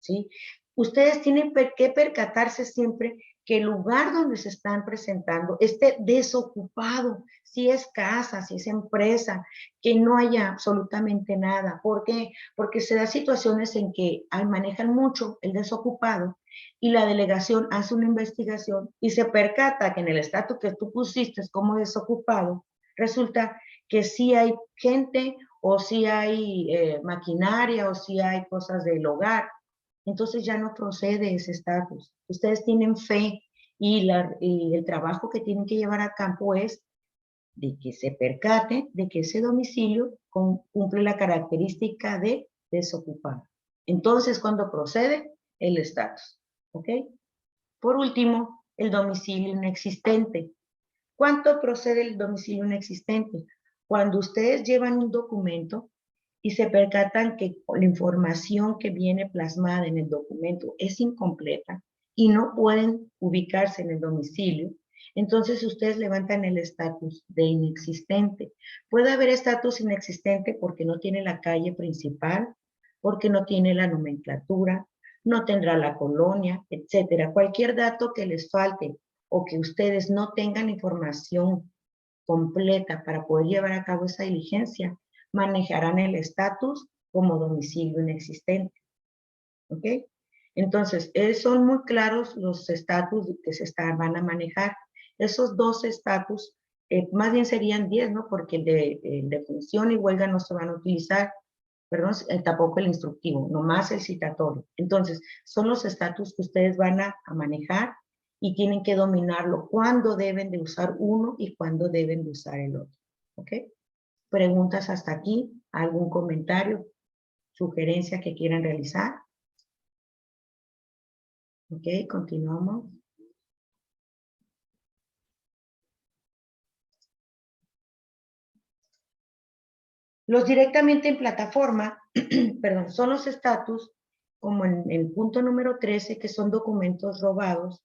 ¿sí? Ustedes tienen que percatarse siempre que el lugar donde se están presentando esté desocupado, si es casa, si es empresa, que no haya absolutamente nada. ¿Por qué? Porque se da situaciones en que manejan mucho el desocupado y la delegación hace una investigación y se percata que en el estatus que tú pusiste como desocupado, resulta que sí hay gente o sí hay maquinaria o sí hay cosas del hogar. Entonces ya no procede ese estatus. Ustedes tienen fe y el trabajo que tienen que llevar a cabo es de que se percaten de que ese domicilio cumple la característica de desocupado. Entonces, cuando procede el estatus, ¿ok? Por último, el domicilio inexistente. ¿Cuánto procede el domicilio inexistente? Cuando ustedes llevan un documento y se percatan que la información que viene plasmada en el documento es incompleta y no pueden ubicarse en el domicilio, entonces ustedes levantan el estatus de inexistente. Puede haber estatus inexistente porque no tiene la calle principal, porque no tiene la nomenclatura, no tendrá la colonia, etcétera. Cualquier dato que les falte o que ustedes no tengan información completa para poder llevar a cabo esa diligencia, manejarán el estatus como domicilio inexistente. ¿Ok? Entonces, son muy claros los estatus que van a manejar. Esos 12 estatus, más bien serían 10, ¿no? Porque el de función y huelga no se van a utilizar, perdón, tampoco el instructivo, nomás el citatorio. Entonces, son los estatus que ustedes van a manejar y tienen que dominarlo, cuándo deben de usar uno y cuándo deben de usar el otro. ¿Ok? ¿Preguntas hasta aquí? ¿Algún comentario? ¿Sugerencia que quieran realizar? Ok, continuamos. Los directamente en plataforma, perdón, son los estatus, como en el punto número 13, que son documentos robados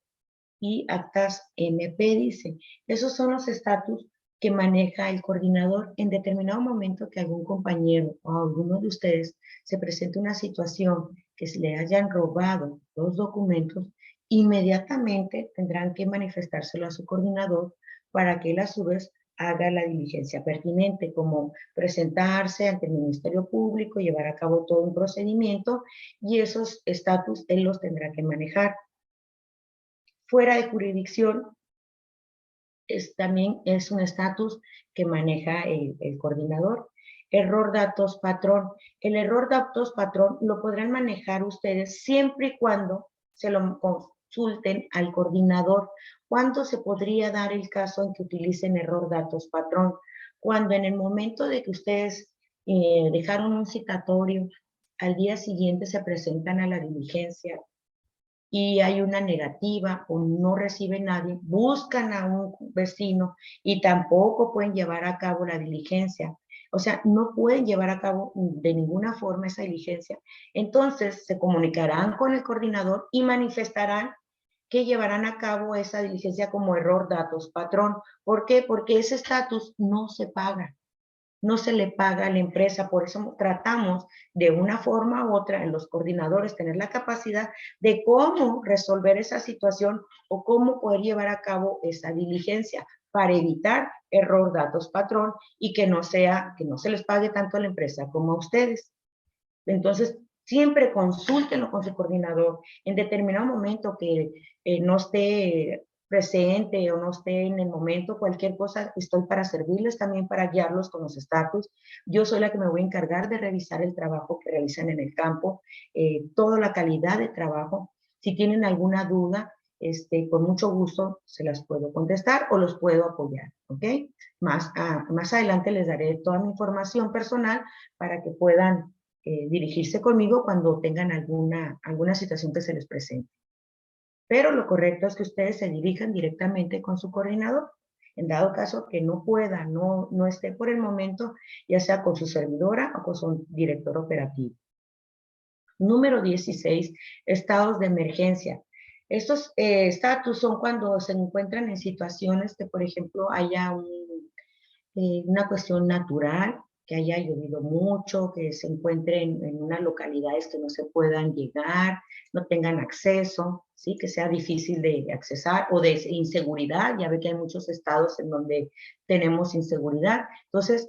y actas MP, dice. Esos son los estatus que maneja el coordinador en determinado momento que algún compañero o alguno de ustedes se presente una situación que se le hayan robado los documentos inmediatamente tendrán que manifestárselo a su coordinador para que él a su vez haga la diligencia pertinente, como presentarse ante el Ministerio Público, llevar a cabo todo un procedimiento, y esos estatus él los tendrá que manejar. Fuera de jurisdicción, también es un estatus que maneja el coordinador. Error datos patrón. El error datos patrón lo podrán manejar ustedes siempre y cuando se lo consulten al coordinador. ¿Cuándo se podría dar el caso en que utilicen error datos patrón? Cuando en el momento de que ustedes dejaron un citatorio, al día siguiente se presentan a la diligencia y hay una negativa o no recibe nadie, buscan a un vecino y tampoco pueden llevar a cabo la diligencia. O sea, no pueden llevar a cabo de ninguna forma esa diligencia. Entonces se comunicarán con el coordinador y manifestarán que llevarán a cabo esa diligencia como error datos patrón. ¿Por qué? Porque ese estatus no se paga. No se le paga a la empresa, por eso tratamos de una forma u otra en los coordinadores tener la capacidad de cómo resolver esa situación o cómo poder llevar a cabo esa diligencia para evitar error datos patrón y que no se les pague tanto a la empresa como a ustedes. Entonces, siempre consúltenlo con su coordinador en determinado momento que no esté presente o no esté en el momento, cualquier cosa, estoy para servirles también para guiarlos con los estatus. Yo soy la que me voy a encargar de revisar el trabajo que realizan en el campo, toda la calidad de trabajo. Si tienen alguna duda, con mucho gusto se las puedo contestar o los puedo apoyar, ¿ok? Más adelante les daré toda mi información personal para que puedan dirigirse conmigo cuando tengan alguna situación que se les presente. Pero lo correcto es que ustedes se dirijan directamente con su coordinador. En dado caso que no pueda, no esté por el momento, ya sea con su servidora o con su director operativo. Número 16, estados de emergencia. Estos estatus son cuando se encuentran en situaciones que, por ejemplo, haya una cuestión natural, que haya llovido mucho, que se encuentren en unas localidades que no se puedan llegar, no tengan acceso, ¿sí? Que sea difícil de accesar, o de inseguridad. Ya ve que hay muchos estados en donde tenemos inseguridad. Entonces,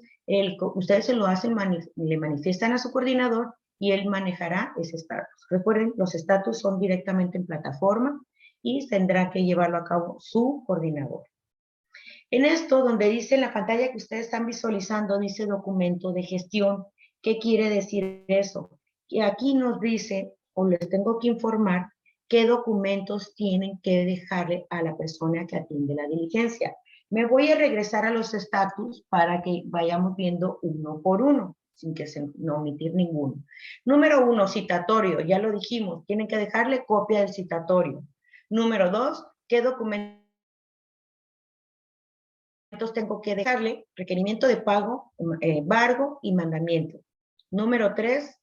ustedes se lo hacen, le manifiestan a su coordinador y él manejará ese estatus. Recuerden, los estatus son directamente en plataforma y tendrá que llevarlo a cabo su coordinador. En esto, donde dice en la pantalla que ustedes están visualizando, dice documento de gestión. ¿Qué quiere decir eso? Que aquí nos dice, o les tengo que informar, qué documentos tienen que dejarle a la persona que atiende la diligencia. Me voy a regresar a los estatus para que vayamos viendo uno por uno, sin que no omitir ninguno. Número 1, citatorio. Ya lo dijimos, tienen que dejarle copia del citatorio. Número 2, ¿qué documento tengo que dejarle? Requerimiento de pago, embargo y mandamiento. Número 3,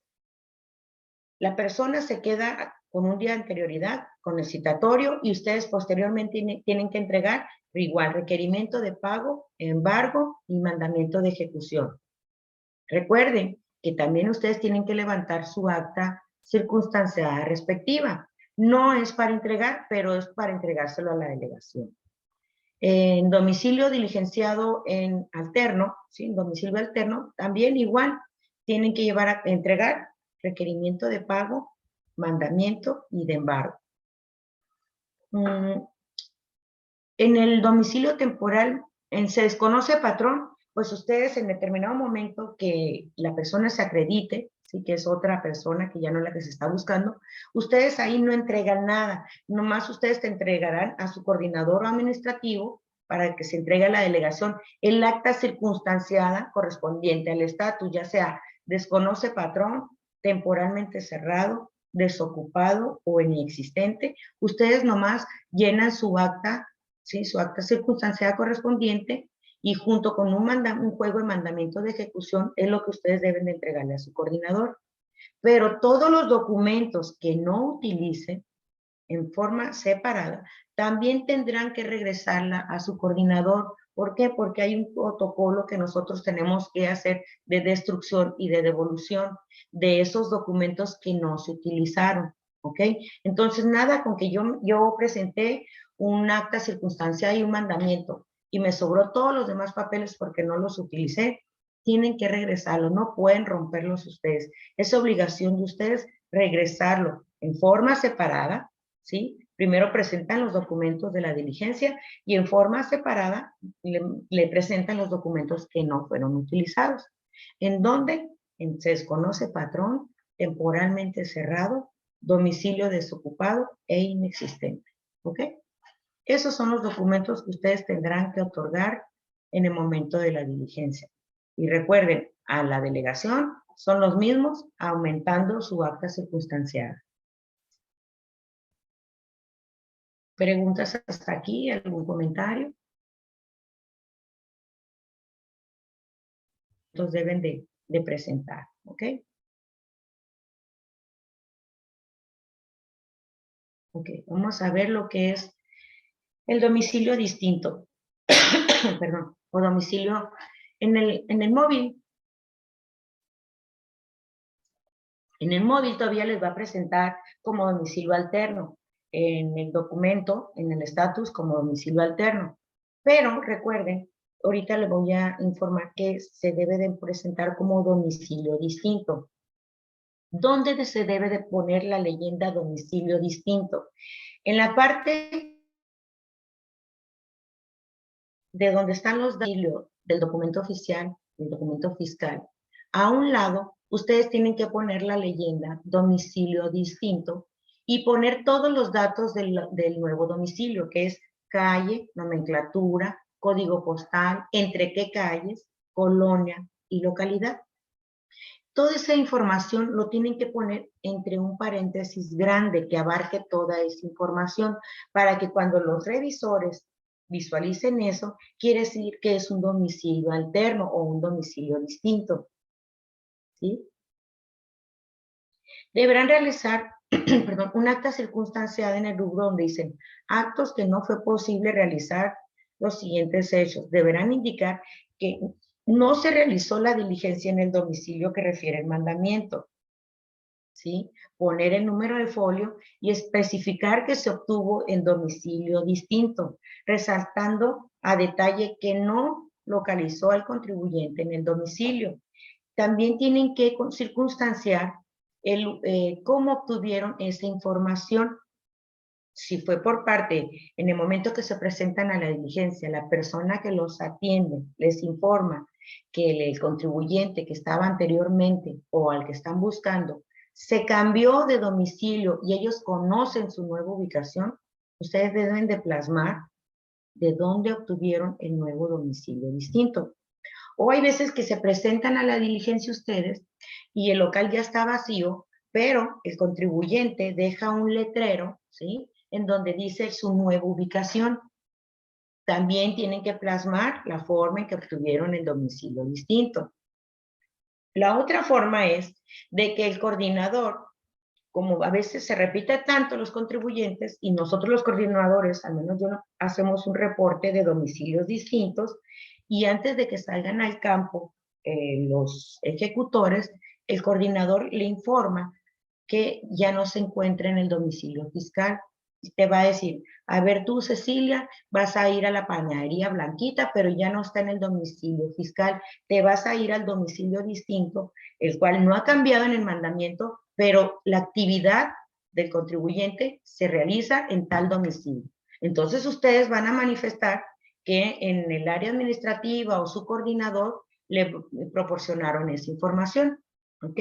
la persona se queda con un día de anterioridad con el citatorio y ustedes posteriormente tienen que entregar igual requerimiento de pago, embargo y mandamiento de ejecución. Recuerden que también ustedes tienen que levantar su acta circunstanciada respectiva. No es para entregar, pero es para entregárselo a la delegación. En domicilio diligenciado en alterno, ¿sí? En domicilio alterno, también igual, tienen que entregar requerimiento de pago, mandamiento y de embargo. En el domicilio temporal, se desconoce patrón, pues ustedes en determinado momento que la persona se acredite, ¿sí? Que es otra persona que ya no es la que se está buscando, ustedes ahí no entregan nada, nomás ustedes te entregarán a su coordinador administrativo para que se entregue a la delegación el acta circunstanciada correspondiente al estatus, ya sea desconoce patrón, temporalmente cerrado, desocupado o inexistente. Ustedes nomás llenan su acta, ¿sí? Su acta circunstanciada correspondiente, y junto con un juego de mandamiento de ejecución es lo que ustedes deben de entregarle a su coordinador. Pero todos los documentos que no utilicen en forma separada, también tendrán que regresarla a su coordinador. ¿Por qué? Porque hay un protocolo que nosotros tenemos que hacer de destrucción y de devolución de esos documentos que no se utilizaron. ¿ok? Entonces, nada con que yo presenté un acta circunstancial y un mandamiento y me sobró todos los demás papeles porque no los utilicé, tienen que regresarlo, no pueden romperlos ustedes. Es obligación de ustedes regresarlo en forma separada, ¿sí? Primero presentan los documentos de la diligencia y en forma separada le presentan los documentos que no fueron utilizados. ¿En dónde? Se desconoce patrón, temporalmente cerrado, domicilio desocupado e inexistente. ¿Ok? Esos son los documentos que ustedes tendrán que otorgar en el momento de la diligencia. Y recuerden, a la delegación son los mismos, aumentando su acta circunstanciada. ¿Preguntas hasta aquí? ¿Algún comentario? Los deben de presentar, ¿ok? Ok, vamos a ver lo que es el domicilio distinto. Perdón, o domicilio en el móvil. En el móvil todavía les va a presentar como domicilio alterno. En el documento, en el estatus, como domicilio alterno. Pero recuerden, ahorita les voy a informar que se debe de presentar como domicilio distinto. ¿Dónde se debe de poner la leyenda domicilio distinto? En la parte de donde están los domicilios del documento oficial, del documento fiscal, a un lado, ustedes tienen que poner la leyenda domicilio distinto y poner todos los datos del nuevo domicilio, que es calle, nomenclatura, código postal, entre qué calles, colonia y localidad. Toda esa información lo tienen que poner entre un paréntesis grande que abarque toda esa información para que cuando los revisores visualicen eso, quiere decir que es un domicilio alterno o un domicilio distinto. ¿Sí? Deberán realizar perdón, un acta circunstanciada en el rubro donde dicen actos que no fue posible realizar los siguientes hechos. Deberán indicar que no se realizó la diligencia en el domicilio que refiere el mandamiento. ¿Sí? Poner el número de folio y especificar que se obtuvo en domicilio distinto, resaltando a detalle que no localizó al contribuyente en el domicilio. También tienen que circunstanciar cómo obtuvieron esa información. Si fue por parte, en el momento que se presentan a la diligencia, la persona que los atiende les informa que el contribuyente que estaba anteriormente o al que están buscando se cambió de domicilio y ellos conocen su nueva ubicación, ustedes deben de plasmar de dónde obtuvieron el nuevo domicilio distinto. O hay veces que se presentan a la diligencia ustedes y el local ya está vacío, pero el contribuyente deja un letrero, ¿sí? En donde dice su nueva ubicación. También tienen que plasmar la forma en que obtuvieron el domicilio distinto. La otra forma es de que el coordinador, como a veces se repite tanto los contribuyentes y nosotros los coordinadores, al menos yo, hacemos un reporte de domicilios distintos y antes de que salgan al campo los ejecutores, el coordinador le informa que ya no se encuentra en el domicilio fiscal. Te va a decir, a ver tú, Cecilia, vas a ir a la panadería Blanquita, pero ya no está en el domicilio fiscal. Te vas a ir al domicilio distinto, el cual no ha cambiado en el mandamiento, pero la actividad del contribuyente se realiza en tal domicilio. Entonces ustedes van a manifestar que en el área administrativa o su coordinador le proporcionaron esa información. ¿Ok?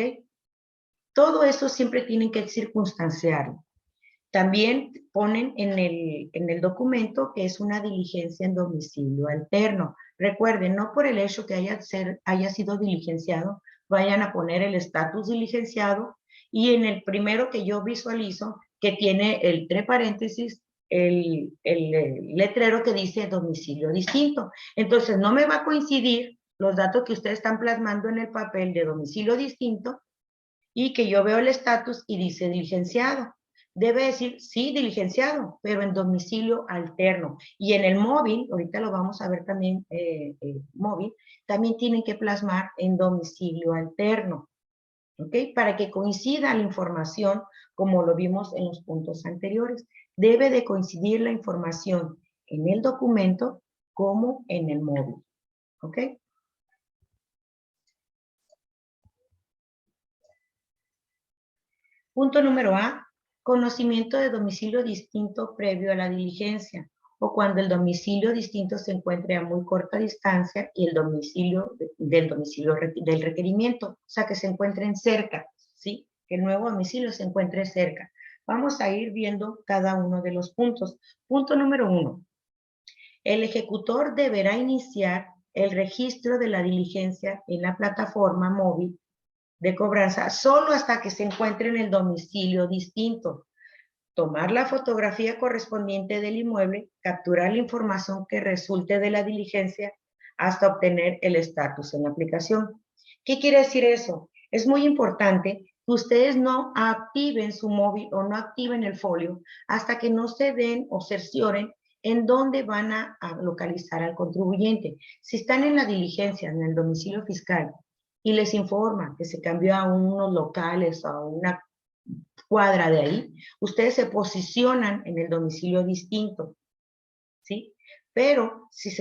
Todo eso siempre tienen que circunstanciarlo. También ponen en el documento que es una diligencia en domicilio alterno. Recuerden, no por el hecho que haya sido diligenciado, vayan a poner el estatus diligenciado y en el primero que yo visualizo, que tiene entre paréntesis el letrero que dice domicilio distinto. Entonces, no me va a coincidir los datos que ustedes están plasmando en el papel de domicilio distinto y que yo veo el estatus y dice diligenciado. Debe decir, sí, diligenciado, pero en domicilio alterno. Y en el móvil, ahorita lo vamos a ver también, móvil, también tienen que plasmar en domicilio alterno. ¿ok? Para que coincida la información como lo vimos en los puntos anteriores. Debe de coincidir la información en el documento como en el móvil, ¿ok? Punto número A, conocimiento de domicilio distinto previo a la diligencia o cuando el domicilio distinto se encuentre a muy corta distancia y el domicilio del requerimiento, o sea, que se encuentren cerca, ¿sí? Que el nuevo domicilio se encuentre cerca. Vamos a ir viendo cada uno de los puntos. Punto número 1. El ejecutor deberá iniciar el registro de la diligencia en la plataforma móvil de cobranza solo hasta que se encuentre en el domicilio distinto. Tomar la fotografía correspondiente del inmueble, capturar la información que resulte de la diligencia hasta obtener el estatus en la aplicación. ¿Qué quiere decir eso? Es muy importante que ustedes no activen su móvil o no activen el folio hasta que no se den o cercioren en dónde van a localizar al contribuyente. Si están en la diligencia, en el domicilio fiscal, y les informa que se cambió a unos locales, a una cuadra de ahí, ustedes se posicionan en el domicilio distinto, ¿sí? Pero si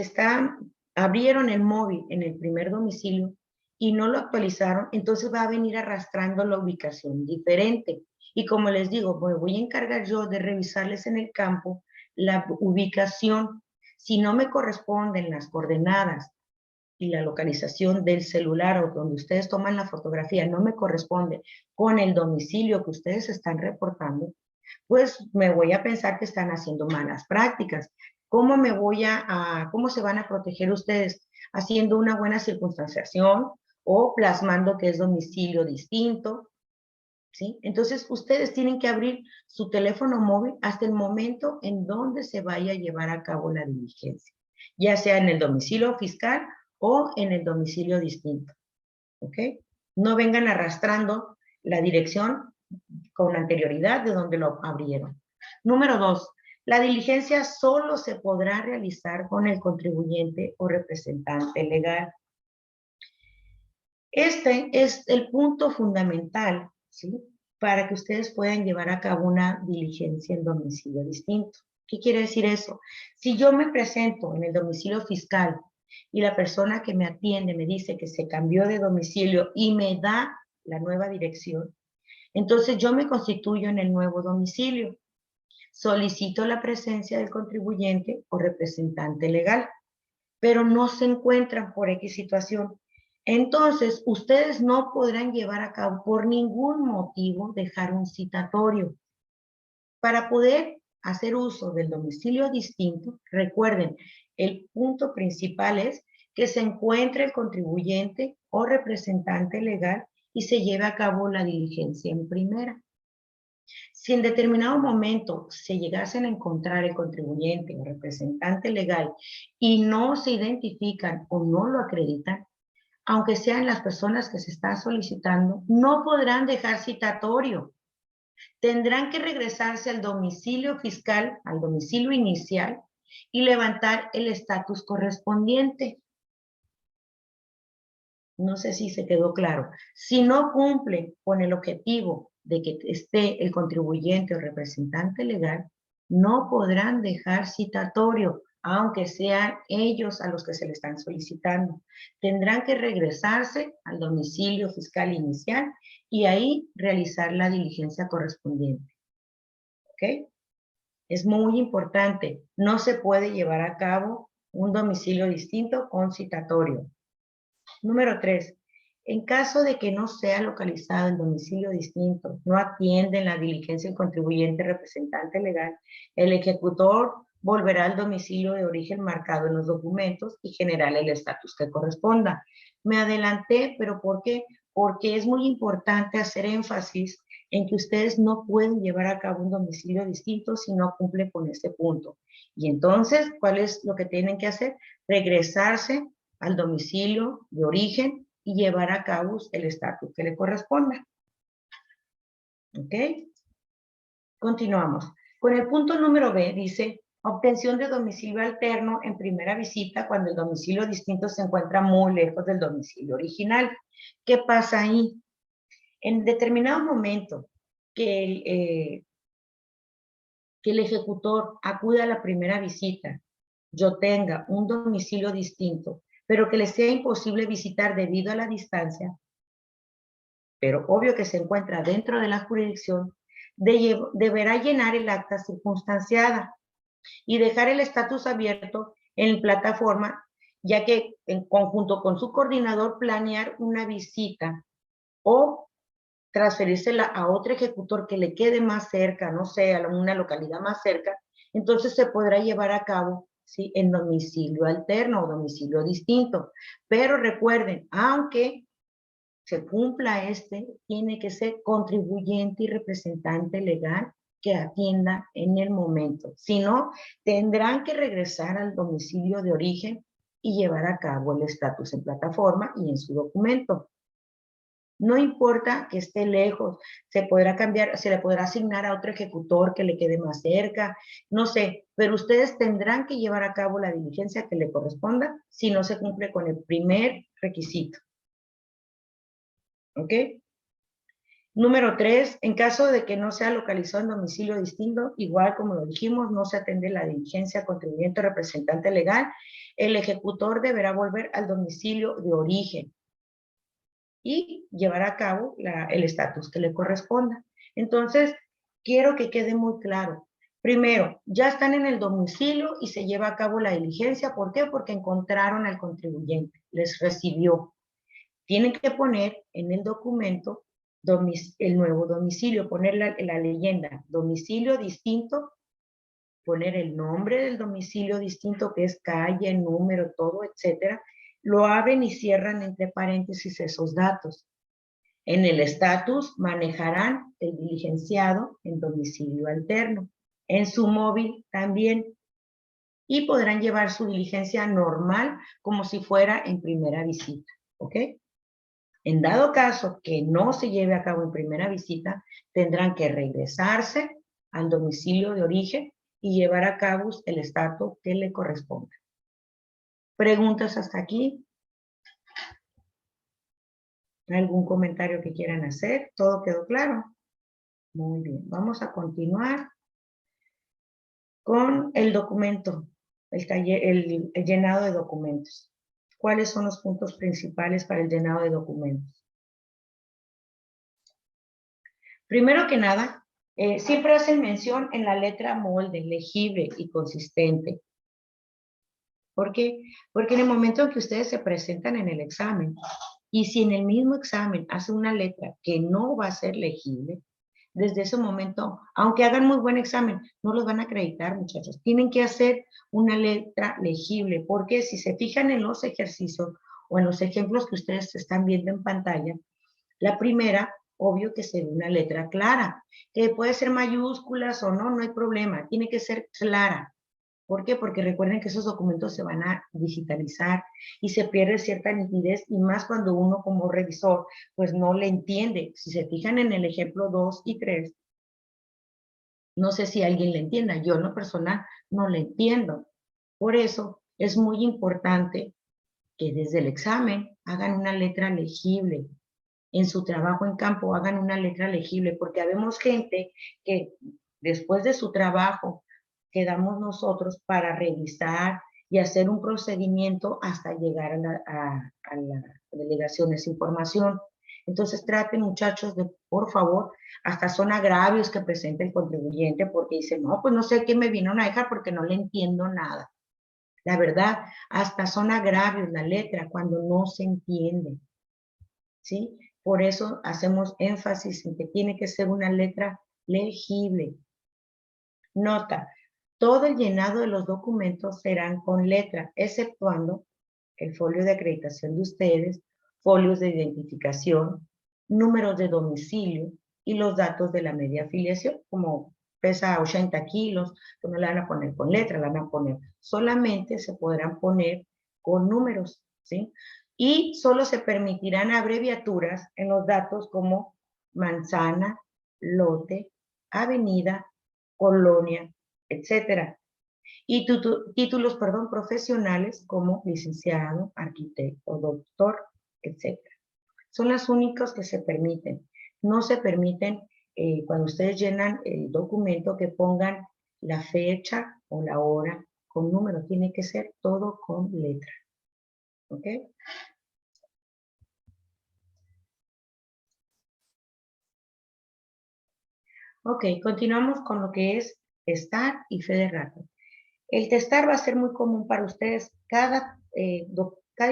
abrieron el móvil en el primer domicilio y no lo actualizaron, entonces va a venir arrastrando la ubicación diferente. Y como les digo, me voy a encargar yo de revisarles en el campo la ubicación. Si no me corresponden las coordenadas y la localización del celular o donde ustedes toman la fotografía no me corresponde con el domicilio que ustedes están reportando, pues me voy a pensar que están haciendo malas prácticas. ¿Cómo cómo se van a proteger ustedes? Haciendo una buena circunstanciación o plasmando que es domicilio distinto, ¿sí? Entonces, ustedes tienen que abrir su teléfono móvil hasta el momento en donde se vaya a llevar a cabo la diligencia, ya sea en el domicilio fiscal o en el domicilio distinto, ¿ok? No vengan arrastrando la dirección con anterioridad de donde lo abrieron. Número 2, la diligencia solo se podrá realizar con el contribuyente o representante legal. Este es el punto fundamental, ¿sí? Para que ustedes puedan llevar a cabo una diligencia en domicilio distinto. ¿Qué quiere decir eso? Si yo me presento en el domicilio fiscal y la persona que me atiende me dice que se cambió de domicilio y me da la nueva dirección, entonces yo me constituyo en el nuevo domicilio. Solicito la presencia del contribuyente o representante legal, pero no se encuentran por X situación. Entonces, ustedes no podrán llevar a cabo por ningún motivo dejar un citatorio. Para poder hacer uso del domicilio distinto, recuerden, el punto principal es que se encuentre el contribuyente o representante legal y se lleve a cabo la diligencia en primera. Si en determinado momento se llegasen a encontrar el contribuyente o representante legal y no se identifican o no lo acreditan, aunque sean las personas que se están solicitando, no podrán dejar citatorio. Tendrán que regresarse al domicilio fiscal, al domicilio inicial, y levantar el estatus correspondiente. No sé si se quedó claro. Si no cumple con el objetivo de que esté el contribuyente o representante legal, no podrán dejar citatorio, aunque sean ellos a los que se le están solicitando. Tendrán que regresarse al domicilio fiscal inicial y ahí realizar la diligencia correspondiente. ¿Ok? Es muy importante. No se puede llevar a cabo un domicilio distinto con citatorio. Número 3. En caso de que no sea localizado el domicilio distinto, no atienden la diligencia el contribuyente representante legal, el ejecutor volverá al domicilio de origen marcado en los documentos y generará el estatus que corresponda. Me adelanté, pero ¿por qué? Porque es muy importante hacer énfasis en que ustedes no pueden llevar a cabo un domicilio distinto si no cumplen con este punto. Y entonces, ¿cuál es lo que tienen que hacer? Regresarse al domicilio de origen y llevar a cabo el estatus que le corresponda. ¿Ok? Continuamos. Con el punto número B dice, obtención de domicilio alterno en primera visita cuando el domicilio distinto se encuentra muy lejos del domicilio original. ¿Qué pasa ahí? En determinado momento que el ejecutor acuda a la primera visita, yo tenga un domicilio distinto, pero que le sea imposible visitar debido a la distancia, pero obvio que se encuentra dentro de la jurisdicción, deberá llenar el acta circunstanciada y dejar el estatus abierto en plataforma, ya que en conjunto con su coordinador planear una visita o transferírsela a otro ejecutor que le quede más cerca, no sé, a una localidad más cerca, entonces se podrá llevar a cabo, ¿sí?, en domicilio alterno o domicilio distinto. Pero recuerden, aunque se cumpla tiene que ser contribuyente y representante legal que atienda en el momento. Si no, tendrán que regresar al domicilio de origen y llevar a cabo el estatus en plataforma y en su documento. No importa que esté lejos, se podrá cambiar, se le podrá asignar a otro ejecutor que le quede más cerca, no sé, pero ustedes tendrán que llevar a cabo la diligencia que le corresponda si no se cumple con el primer requisito. ¿Ok? Número 3, en caso de que no sea localizado en domicilio distinto, igual como lo dijimos, no se atende la diligencia contribuyente o representante legal, el ejecutor deberá volver al domicilio de origen y llevar a cabo el estatus que le corresponda. Entonces, quiero que quede muy claro. Primero, ya están en el domicilio y se lleva a cabo la diligencia. ¿Por qué? Porque encontraron al contribuyente, les recibió. Tienen que poner en el documento el nuevo domicilio, poner la leyenda, domicilio distinto, poner el nombre del domicilio distinto, que es calle, número, todo, etcétera. Lo abren y cierran entre paréntesis esos datos. En el estatus manejarán el diligenciado en domicilio alterno. En su móvil también. Y podrán llevar su diligencia normal como si fuera en primera visita. ¿Ok? En dado caso que no se lleve a cabo en primera visita, tendrán que regresarse al domicilio de origen y llevar a cabo el estatus que le corresponda. ¿Preguntas hasta aquí? ¿Algún comentario que quieran hacer? ¿Todo quedó claro? Muy bien, vamos a continuar con el documento, el llenado de documentos. ¿Cuáles son los puntos principales para el llenado de documentos? Primero que nada, siempre hacen mención en la letra molde, legible y consistente. ¿Por qué? Porque en el momento en que ustedes se presentan en el examen, y si en el mismo examen hace una letra que no va a ser legible, desde ese momento, aunque hagan muy buen examen, no los van a acreditar, muchachos. Tienen que hacer una letra legible, porque si se fijan en los ejercicios o en los ejemplos que ustedes están viendo en pantalla, la primera, obvio que se ve una letra clara, que puede ser mayúsculas o no, no hay problema, tiene que ser clara. ¿Por qué? Porque recuerden que esos documentos se van a digitalizar y se pierde cierta nitidez, y más cuando uno como revisor pues no le entiende. Si se fijan en el ejemplo 2 y 3, no sé si alguien le entienda, yo en lo personal no le entiendo. Por eso es muy importante que desde el examen hagan una letra legible. En su trabajo en campo hagan una letra legible, porque habemos gente que después de su trabajo quedamos nosotros para revisar y hacer un procedimiento hasta llegar a la delegación de esa información. Entonces traten, muchachos, de, por favor, hasta son agravios que presente el contribuyente, porque dice, no, pues no sé qué me vinieron a dejar porque no le entiendo nada. La verdad, hasta son agravios la letra cuando no se entiende, ¿sí? Por eso hacemos énfasis en que tiene que ser una letra legible. Nota, todo el llenado de los documentos serán con letra, exceptuando el folio de acreditación de ustedes, folios de identificación, números de domicilio y los datos de la media afiliación. Como pesa 80 kilos, pues no le van a poner con letra, la van a poner. Solamente se podrán poner con números, ¿sí? Y solo se permitirán abreviaturas en los datos como manzana, lote, avenida, colonia, etcétera. Y títulos, profesionales como licenciado, arquitecto, doctor, etcétera. Son las únicas que se permiten. No se permiten, cuando ustedes llenan el documento, que pongan la fecha o la hora con número. Tiene que ser todo con letra. ¿Ok? Ok, continuamos con lo que es testar y fe de ratas. El testar va a ser muy común para ustedes. Cada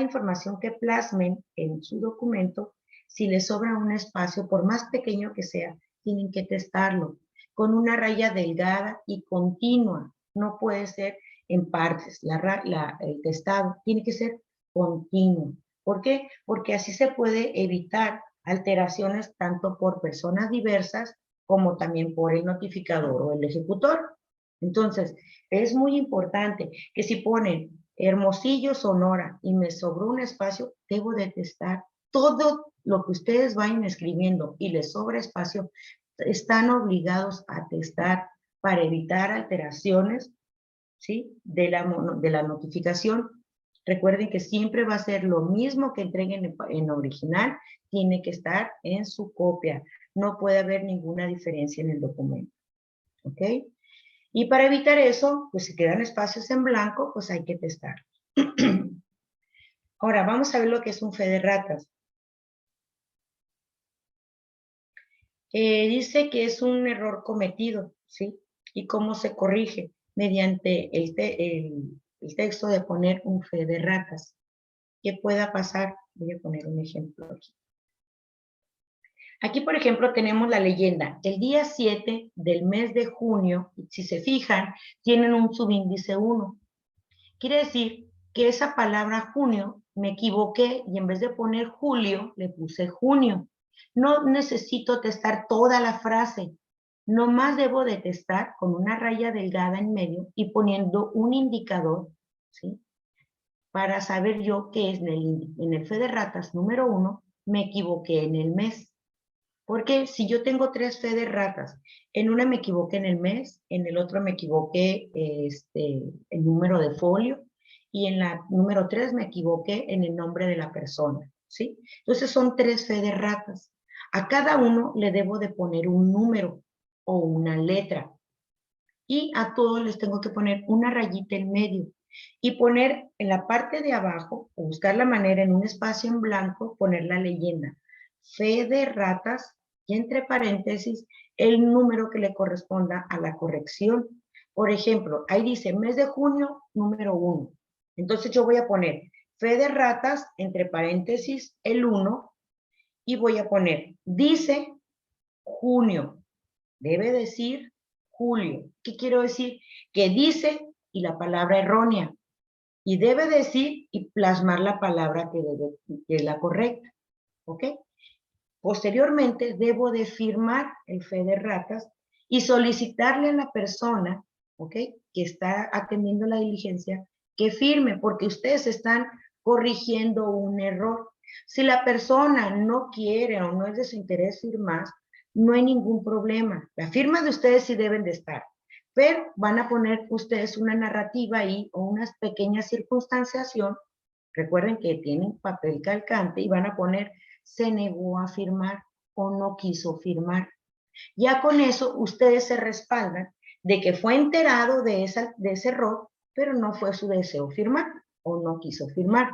información que plasmen en su documento, si les sobra un espacio, por más pequeño que sea, tienen que testarlo con una raya delgada y continua. No puede ser en partes. El testado tiene que ser continuo. ¿Por qué? Porque así se puede evitar alteraciones tanto por personas diversas como también por el notificador o el ejecutor. Entonces, es muy importante que si ponen Hermosillo, Sonora, y me sobró un espacio, debo de testar todo lo que ustedes vayan escribiendo y les sobra espacio. Están obligados a testar para evitar alteraciones, ¿sí? de la notificación. Recuerden que siempre va a ser lo mismo que entreguen en original, tiene que estar en su copia. No puede haber ninguna diferencia en el documento. ¿Ok? Y para evitar eso, pues si quedan espacios en blanco, pues hay que testar. Ahora, vamos a ver lo que es un fe de ratas. Dice que es un error cometido, ¿sí? Y cómo se corrige mediante el texto de poner un fe de ratas. ¿Qué pueda pasar? Voy a poner un ejemplo aquí. Aquí, por ejemplo, tenemos la leyenda. El día 7 del mes de junio, si se fijan, tienen un subíndice 1. Quiere decir que esa palabra junio me equivoqué y en vez de poner julio, le puse junio. No necesito testar toda la frase. Nomás debo de testar con una raya delgada en medio y poniendo un indicador, ¿sí? Para saber yo que es en el fe de ratas número 1, me equivoqué en el mes. Porque si yo tengo 3 fe de ratas, en una me equivoqué en el mes, en el otro me equivoqué el número de folio, y en la número 3 me equivoqué en el nombre de la persona, ¿sí? Entonces son 3 fe de ratas. A cada uno le debo de poner un número o una letra. Y a todos les tengo que poner una rayita en medio. Y poner en la parte de abajo, o buscar la manera en un espacio en blanco, poner la leyenda. Fe de ratas, y entre paréntesis, el número que le corresponda a la corrección. Por ejemplo, ahí dice mes de junio, número 1. Entonces yo voy a poner fe de ratas, entre paréntesis, el 1, y voy a poner, dice junio. Debe decir julio. ¿Qué quiero decir? Que dice y la palabra errónea. Y debe decir y plasmar la palabra que es la correcta. ¿Ok? Posteriormente, debo de firmar el fe de ratas y solicitarle a la persona, ¿ok?, que está atendiendo la diligencia, que firme, porque ustedes están corrigiendo un error. Si la persona no quiere o no es de su interés firmar, no hay ningún problema. La firma de ustedes sí deben de estar, pero van a poner ustedes una narrativa ahí o una pequeña circunstanciación. Recuerden que tienen papel calcante y van a poner se negó a firmar o no quiso firmar. Ya con eso ustedes se respaldan de que fue enterado de ese error, pero no fue su deseo firmar o no quiso firmar.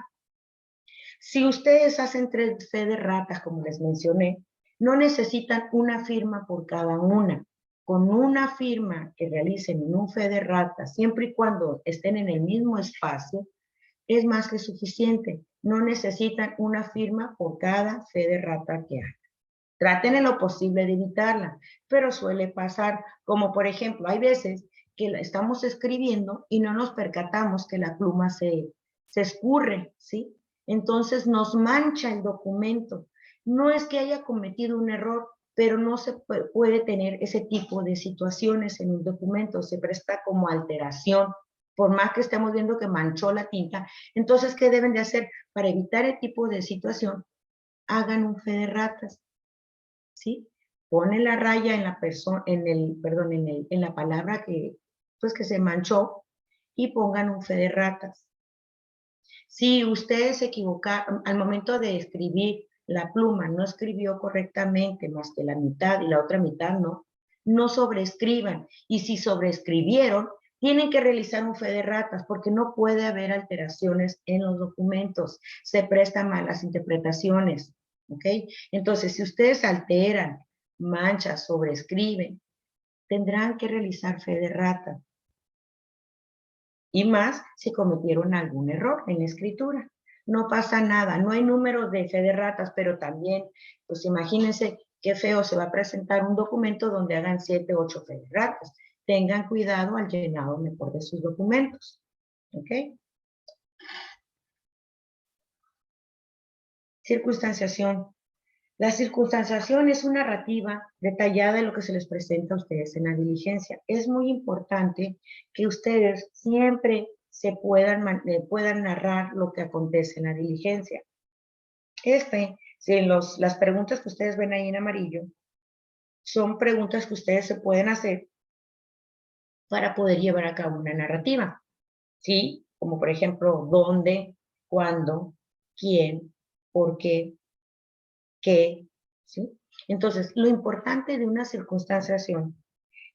Si ustedes hacen 3 fe de ratas, como les mencioné, no necesitan una firma por cada una. Con una firma que realicen en un fe de ratas, siempre y cuando estén en el mismo espacio, es más que suficiente. No necesitan una firma por cada fe de rata que hagan. Traten en lo posible de evitarla, pero suele pasar, como por ejemplo, hay veces que estamos escribiendo y no nos percatamos que la pluma se escurre, ¿sí? Entonces nos mancha el documento. No es que haya cometido un error, pero no se puede tener ese tipo de situaciones en un documento, se presta como alteración, por más que estemos viendo que manchó la tinta. Entonces, ¿qué deben de hacer? Para evitar el tipo de situación, hagan un fe de ratas, ¿sí? Ponen la raya en la persona, en la palabra que se manchó y pongan un fe de ratas. Si ustedes se equivocaron al momento de escribir, la pluma no escribió correctamente más que la mitad y la otra mitad no, no sobrescriban. Y si sobrescribieron, tienen que realizar un fe de ratas porque no puede haber alteraciones en los documentos. Se prestan malas interpretaciones. ¿Ok? Entonces, si ustedes alteran, manchan, sobrescriben, tendrán que realizar fe de rata. Y más si cometieron algún error en la escritura. No pasa nada, no hay números de fe de ratas, pero también, pues imagínense qué feo se va a presentar un documento donde hagan 7, 8 fe de ratas. Tengan cuidado al llenado mejor de sus documentos. ¿Ok? Circunstanciación. La circunstanciación es una narrativa detallada de lo que se les presenta a ustedes en la diligencia. Es muy importante que ustedes siempre puedan narrar lo que acontece en la diligencia. Las preguntas que ustedes ven ahí en amarillo son preguntas que ustedes se pueden hacer para poder llevar a cabo una narrativa. ¿Sí? Como por ejemplo, ¿dónde? ¿Cuándo? ¿Quién? ¿Por qué? ¿Qué? ¿Sí? Entonces, lo importante de una circunstanciación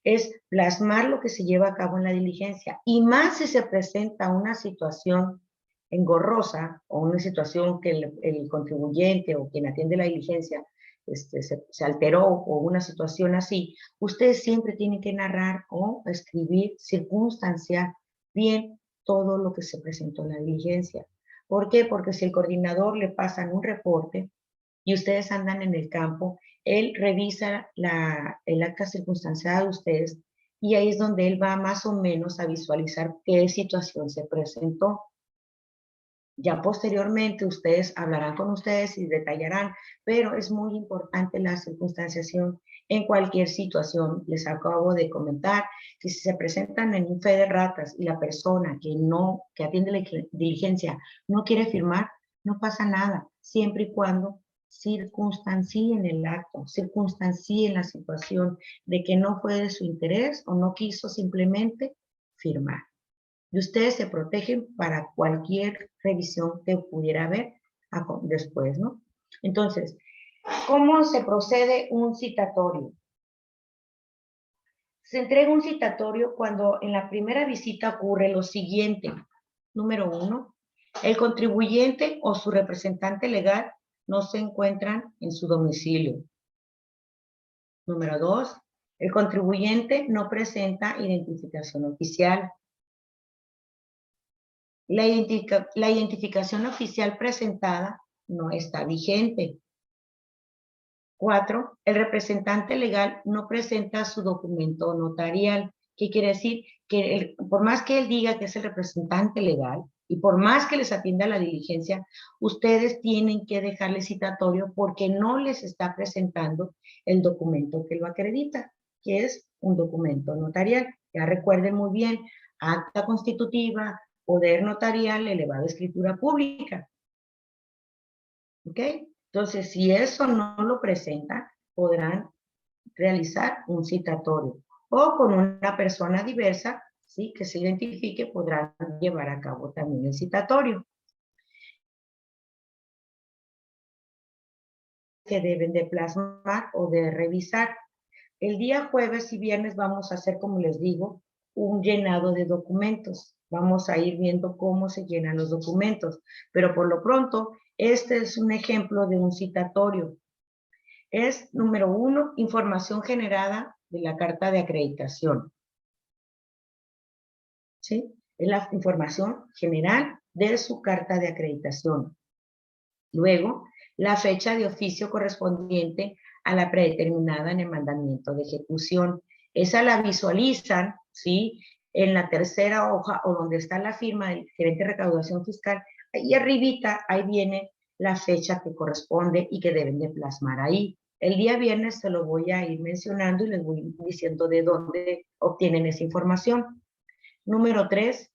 es plasmar lo que se lleva a cabo en la diligencia, y más si se presenta una situación engorrosa o una situación que el contribuyente o quien atiende la diligencia se alteró, o una situación así, ustedes siempre tienen que narrar o escribir, circunstanciar bien todo lo que se presentó en la diligencia. ¿Por qué? Porque si el coordinador le pasan un reporte y ustedes andan en el campo, él revisa el acta circunstanciada de ustedes, y ahí es donde él va más o menos a visualizar qué situación se presentó. Ya posteriormente ustedes hablarán con ustedes y detallarán, pero es muy importante la circunstanciación en cualquier situación. Les acabo de comentar que si se presentan en un fe de ratas y la persona que atiende la diligencia no quiere firmar, no pasa nada, siempre y cuando circunstancien el acto, circunstancien la situación de que no fue de su interés o no quiso simplemente firmar. Y ustedes se protegen para cualquier revisión que pudiera haber después, ¿no? Entonces, ¿cómo se procede un citatorio? Se entrega un citatorio cuando en la primera visita ocurre lo siguiente. Número 1, el contribuyente o su representante legal no se encuentran en su domicilio. Número 2, el contribuyente no presenta identificación oficial. La identificación oficial presentada no está vigente. 4, el representante legal no presenta su documento notarial. ¿Qué quiere decir? Que por más que él diga que es el representante legal y por más que les atienda la diligencia, ustedes tienen que dejarle citatorio porque no les está presentando el documento que lo acredita, que es un documento notarial. Ya recuerden muy bien, acta constitutiva, poder notarial, elevada escritura pública. ¿Ok? Entonces, si eso no lo presenta, podrán realizar un citatorio. O con una persona diversa, ¿sí?, que se identifique, podrán llevar a cabo también el citatorio. Que deben de plasmar o de revisar. El día jueves y viernes vamos a hacer, como les digo, un llenado de documentos. Vamos a ir viendo cómo se llenan los documentos. Pero por lo pronto, este es un ejemplo de un citatorio. Es, número 1, información generada de la carta de acreditación. ¿Sí? Es la información general de su carta de acreditación. Luego, la fecha de oficio correspondiente a la predeterminada en el mandamiento de ejecución. Esa la visualizan, ¿sí?, en la tercera hoja o donde está la firma del gerente de recaudación fiscal. Ahí arribita, ahí viene la fecha que corresponde y que deben de plasmar ahí. El día viernes se lo voy a ir mencionando y les voy diciendo de dónde obtienen esa información. Número 3,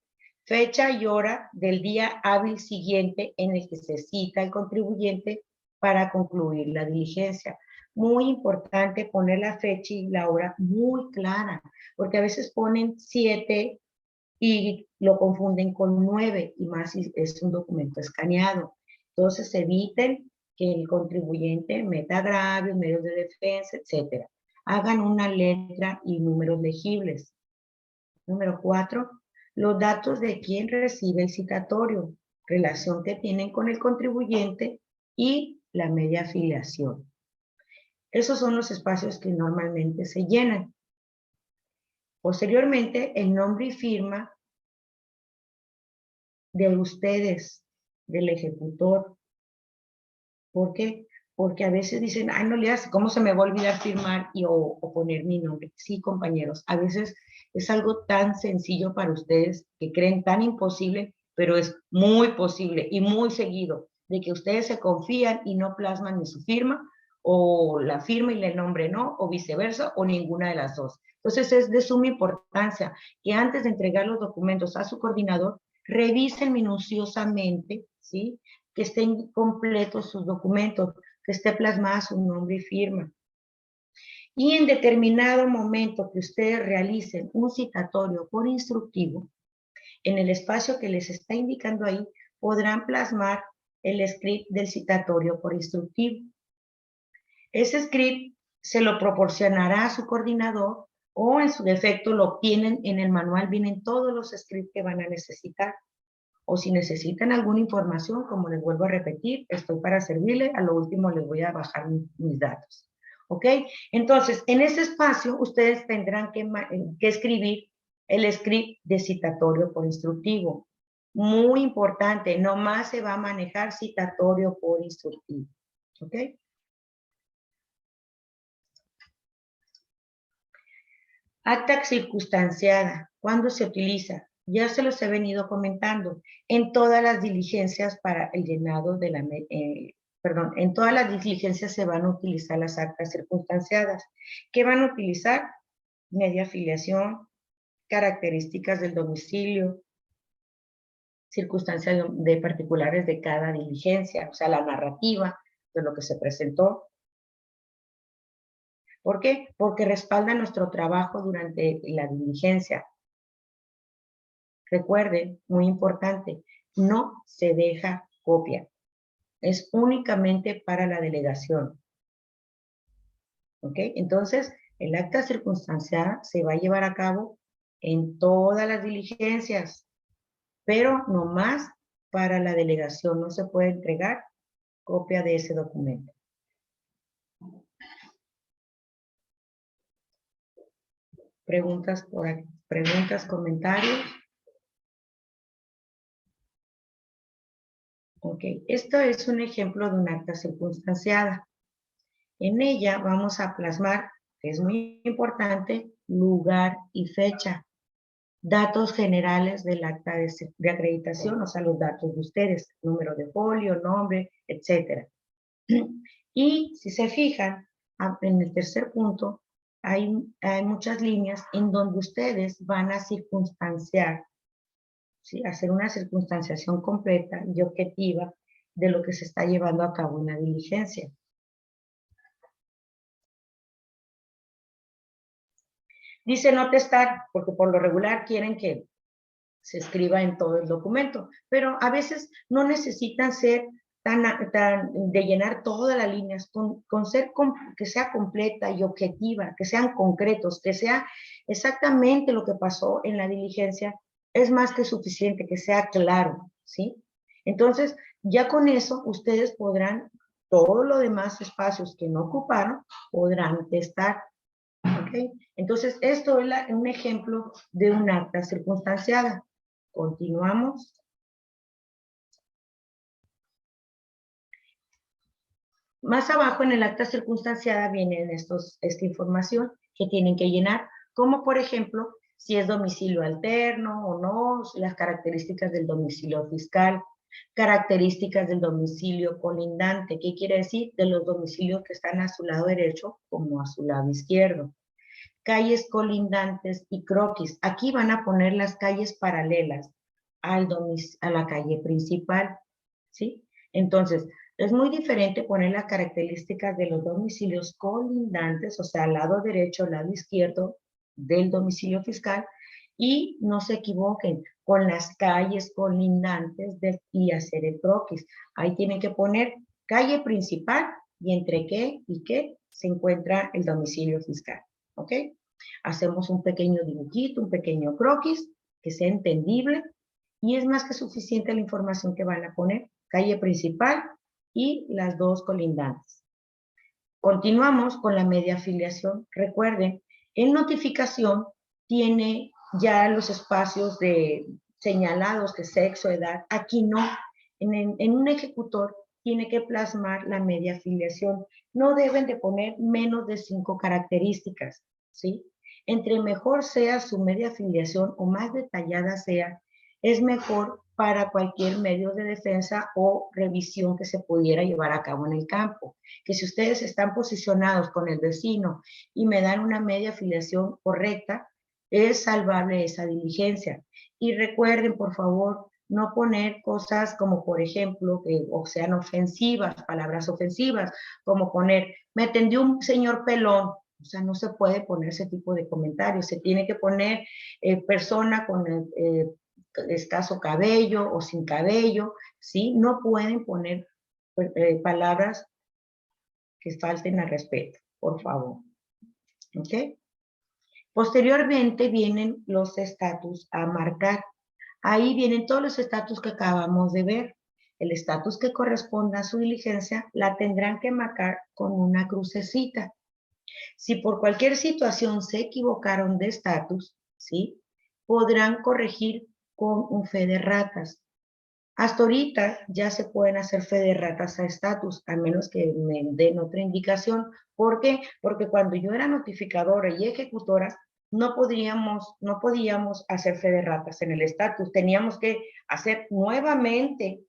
fecha y hora del día hábil siguiente en el que se cita el contribuyente para concluir la diligencia. Muy importante poner la fecha y la hora muy clara, porque a veces ponen 7 y lo confunden con 9, y más si es un documento escaneado. Entonces eviten que el contribuyente meta agravios, medios de defensa, etc. Hagan una letra y números legibles. Número 4, los datos de quien recibe el citatorio, relación que tienen con el contribuyente y la media afiliación. Esos son los espacios que normalmente se llenan. Posteriormente, el nombre y firma de ustedes, del ejecutor. ¿Por qué? Porque a veces dicen, ay, no le hace, ¿cómo se me va a olvidar firmar o poner mi nombre? Sí, compañeros, a veces es algo tan sencillo para ustedes que creen tan imposible, pero es muy posible y muy seguido de que ustedes se confían y no plasman ni su firma, o la firma y el nombre no, o viceversa, o ninguna de las dos. Entonces es de suma importancia que antes de entregar los documentos a su coordinador, revisen minuciosamente, ¿sí?, que estén completos sus documentos, que esté plasmada su nombre y firma. Y en determinado momento que ustedes realicen un citatorio por instructivo, en el espacio que les está indicando ahí, podrán plasmar el script del citatorio por instructivo. Ese script se lo proporcionará a su coordinador o en su defecto lo obtienen en el manual, vienen todos los scripts que van a necesitar. O si necesitan alguna información, como les vuelvo a repetir, estoy para servirle. A lo último les voy a bajar mis datos. ¿Ok? Entonces, en ese espacio, ustedes tendrán que escribir el script de citatorio por instructivo. Muy importante, nomás se va a manejar citatorio por instructivo. ¿Ok? Acta circunstanciada. ¿Cuándo se utiliza? Ya se los he venido comentando. En todas las diligencias para el llenado de la... en todas las diligencias se van a utilizar las actas circunstanciadas. ¿Qué van a utilizar? Media afiliación, características del domicilio, circunstancias de particulares de cada diligencia, o sea, la narrativa de lo que se presentó. ¿Por qué? Porque respalda nuestro trabajo durante la diligencia. Recuerden, muy importante, no se deja copia. Es únicamente para la delegación. ¿Ok? Entonces, el acta circunstanciada se va a llevar a cabo en todas las diligencias, pero no más para la delegación. No se puede entregar copia de ese documento. Preguntas por aquí, preguntas, comentarios. Ok, esto es un ejemplo de un acta circunstanciada. En ella vamos a plasmar, que es muy importante, lugar y fecha. Datos generales del acta de acreditación, o sea, los datos de ustedes, número de folio, nombre, etc. Y si se fijan, en el tercer punto, hay muchas líneas en donde ustedes van a circunstanciar, ¿sí?, hacer una circunstanciación completa y objetiva de lo que se está llevando a cabo en la diligencia. Dice no testar, porque por lo regular quieren que se escriba en todo el documento, pero a veces no necesitan ser de llenar todas las líneas, que sea completa y objetiva, que sean concretos, que sea exactamente lo que pasó en la diligencia, es más que suficiente, que sea claro, ¿sí? Entonces, ya con eso, ustedes podrán, todos los demás espacios que no ocuparon, podrán testar. ¿Okay? Entonces, esto es un ejemplo de un acta circunstanciada. Continuamos. Más abajo en el acta circunstanciada vienen esta información que tienen que llenar, como por ejemplo, si es domicilio alterno o no, las características del domicilio fiscal, características del domicilio colindante, ¿qué quiere decir? De los domicilios que están a su lado derecho como a su lado izquierdo. Calles colindantes y croquis. Aquí van a poner las calles paralelas a la calle principal, ¿sí? Entonces, es muy diferente poner las características de los domicilios colindantes, o sea, al lado derecho, al lado izquierdo del domicilio fiscal, y no se equivoquen con las calles colindantes y hacer el croquis. Ahí tienen que poner calle principal y entre qué y qué se encuentra el domicilio fiscal, ¿ok? Hacemos un pequeño dibujito, un pequeño croquis que sea entendible y es más que suficiente la información que van a poner, calle principal y las dos colindantes. Continuamos con la media afiliación. Recuerden, en notificación tiene ya los espacios señalados de sexo, edad. Aquí no. En un ejecutor tiene que plasmar la media afiliación. No deben de poner menos de 5 características, ¿sí? Entre mejor sea su media afiliación o más detallada sea, es mejor para cualquier medio de defensa o revisión que se pudiera llevar a cabo en el campo. Que si ustedes están posicionados con el vecino y me dan una media afiliación correcta, es salvable esa diligencia. Y recuerden, por favor, no poner cosas como, por ejemplo, o sean ofensivas, palabras ofensivas, como poner, me atendió un señor pelón. O sea, no se puede poner ese tipo de comentarios. Se tiene que poner persona con escaso cabello o sin cabello, ¿sí? No pueden poner palabras que falten al respeto, por favor. ¿Ok? Posteriormente vienen los estatus a marcar. Ahí vienen todos los estatus que acabamos de ver. El estatus que corresponda a su diligencia la tendrán que marcar con una crucecita. Si por cualquier situación se equivocaron de estatus, ¿sí? Podrán corregir con un fe de ratas. Hasta ahorita ya se pueden hacer fe de ratas a estatus, a menos que me den otra indicación. ¿Por qué? Porque cuando yo era notificadora y ejecutora, no podíamos hacer fe de ratas en el estatus. Teníamos que hacer nuevamente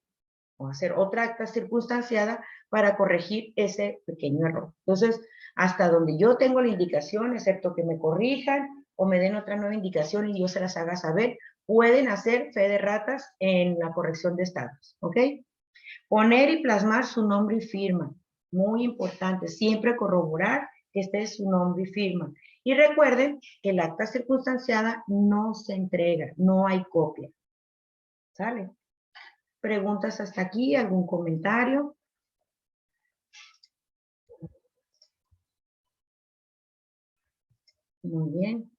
o hacer otra acta circunstanciada para corregir ese pequeño error. Entonces, hasta donde yo tengo la indicación, excepto que me corrijan o me den otra nueva indicación y yo se las haga saber, pueden hacer fe de ratas en la corrección de estatus, ¿ok? Poner y plasmar su nombre y firma, muy importante, siempre corroborar que este es su nombre y firma. Y recuerden que el acta circunstanciada no se entrega, no hay copia, ¿sale? ¿Preguntas hasta aquí? ¿Algún comentario? Muy bien.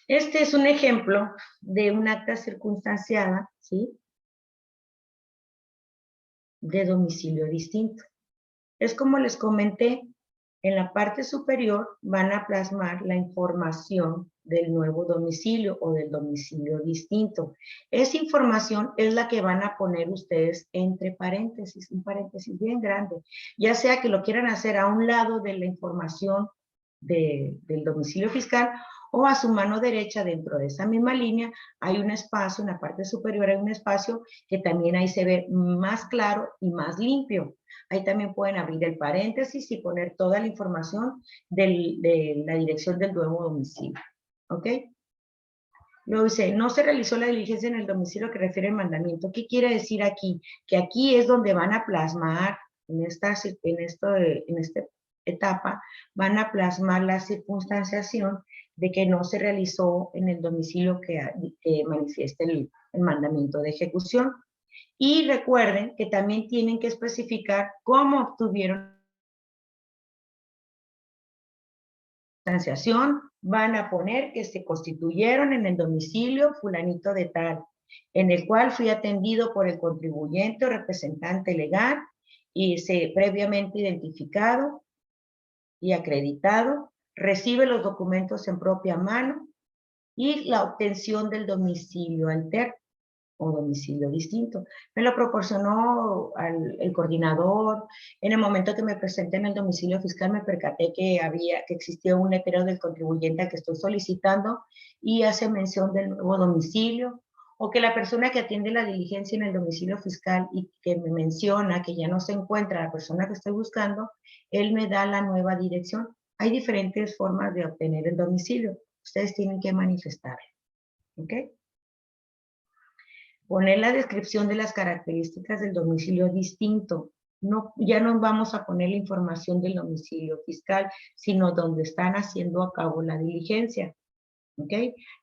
Este es un ejemplo de un acta circunstanciada, ¿sí? De domicilio distinto. Es como les comenté, en la parte superior van a plasmar la información del nuevo domicilio o del domicilio distinto. Esa información es la que van a poner ustedes entre paréntesis, un paréntesis bien grande, ya sea que lo quieran hacer a un lado de la información del domicilio fiscal o a su mano derecha dentro de esa misma línea hay un espacio, en la parte superior hay un espacio que también ahí se ve más claro y más limpio. Ahí también pueden abrir el paréntesis y poner toda la información de la dirección del nuevo domicilio. ¿Ok? Luego dice, no se realizó la diligencia en el domicilio que refiere el mandamiento. ¿Qué quiere decir aquí? Que aquí es donde van a plasmar, en esta etapa, van a plasmar la circunstanciación de que no se realizó en el domicilio que manifieste el mandamiento de ejecución. Y recuerden que también tienen que especificar cómo obtuvieron la circunstanciación. Van a poner que se constituyeron en el domicilio fulanito de tal, en el cual fui atendido por el contribuyente o representante legal y previamente identificado y acreditado, recibe los documentos en propia mano y la obtención del domicilio alterno o domicilio distinto. Me lo proporcionó el coordinador. En el momento que me presenté en el domicilio fiscal me percaté que existía un letrero del contribuyente al que estoy solicitando y hace mención del nuevo domicilio, o que la persona que atiende la diligencia en el domicilio fiscal y que me menciona que ya no se encuentra la persona que estoy buscando, él me da la nueva dirección. Hay diferentes formas de obtener el domicilio. Ustedes tienen que manifestarlo. ¿Ok? Poner la descripción de las características del domicilio distinto. No, ya no vamos a poner la información del domicilio fiscal, sino donde están haciendo a cabo la diligencia. ¿Ok?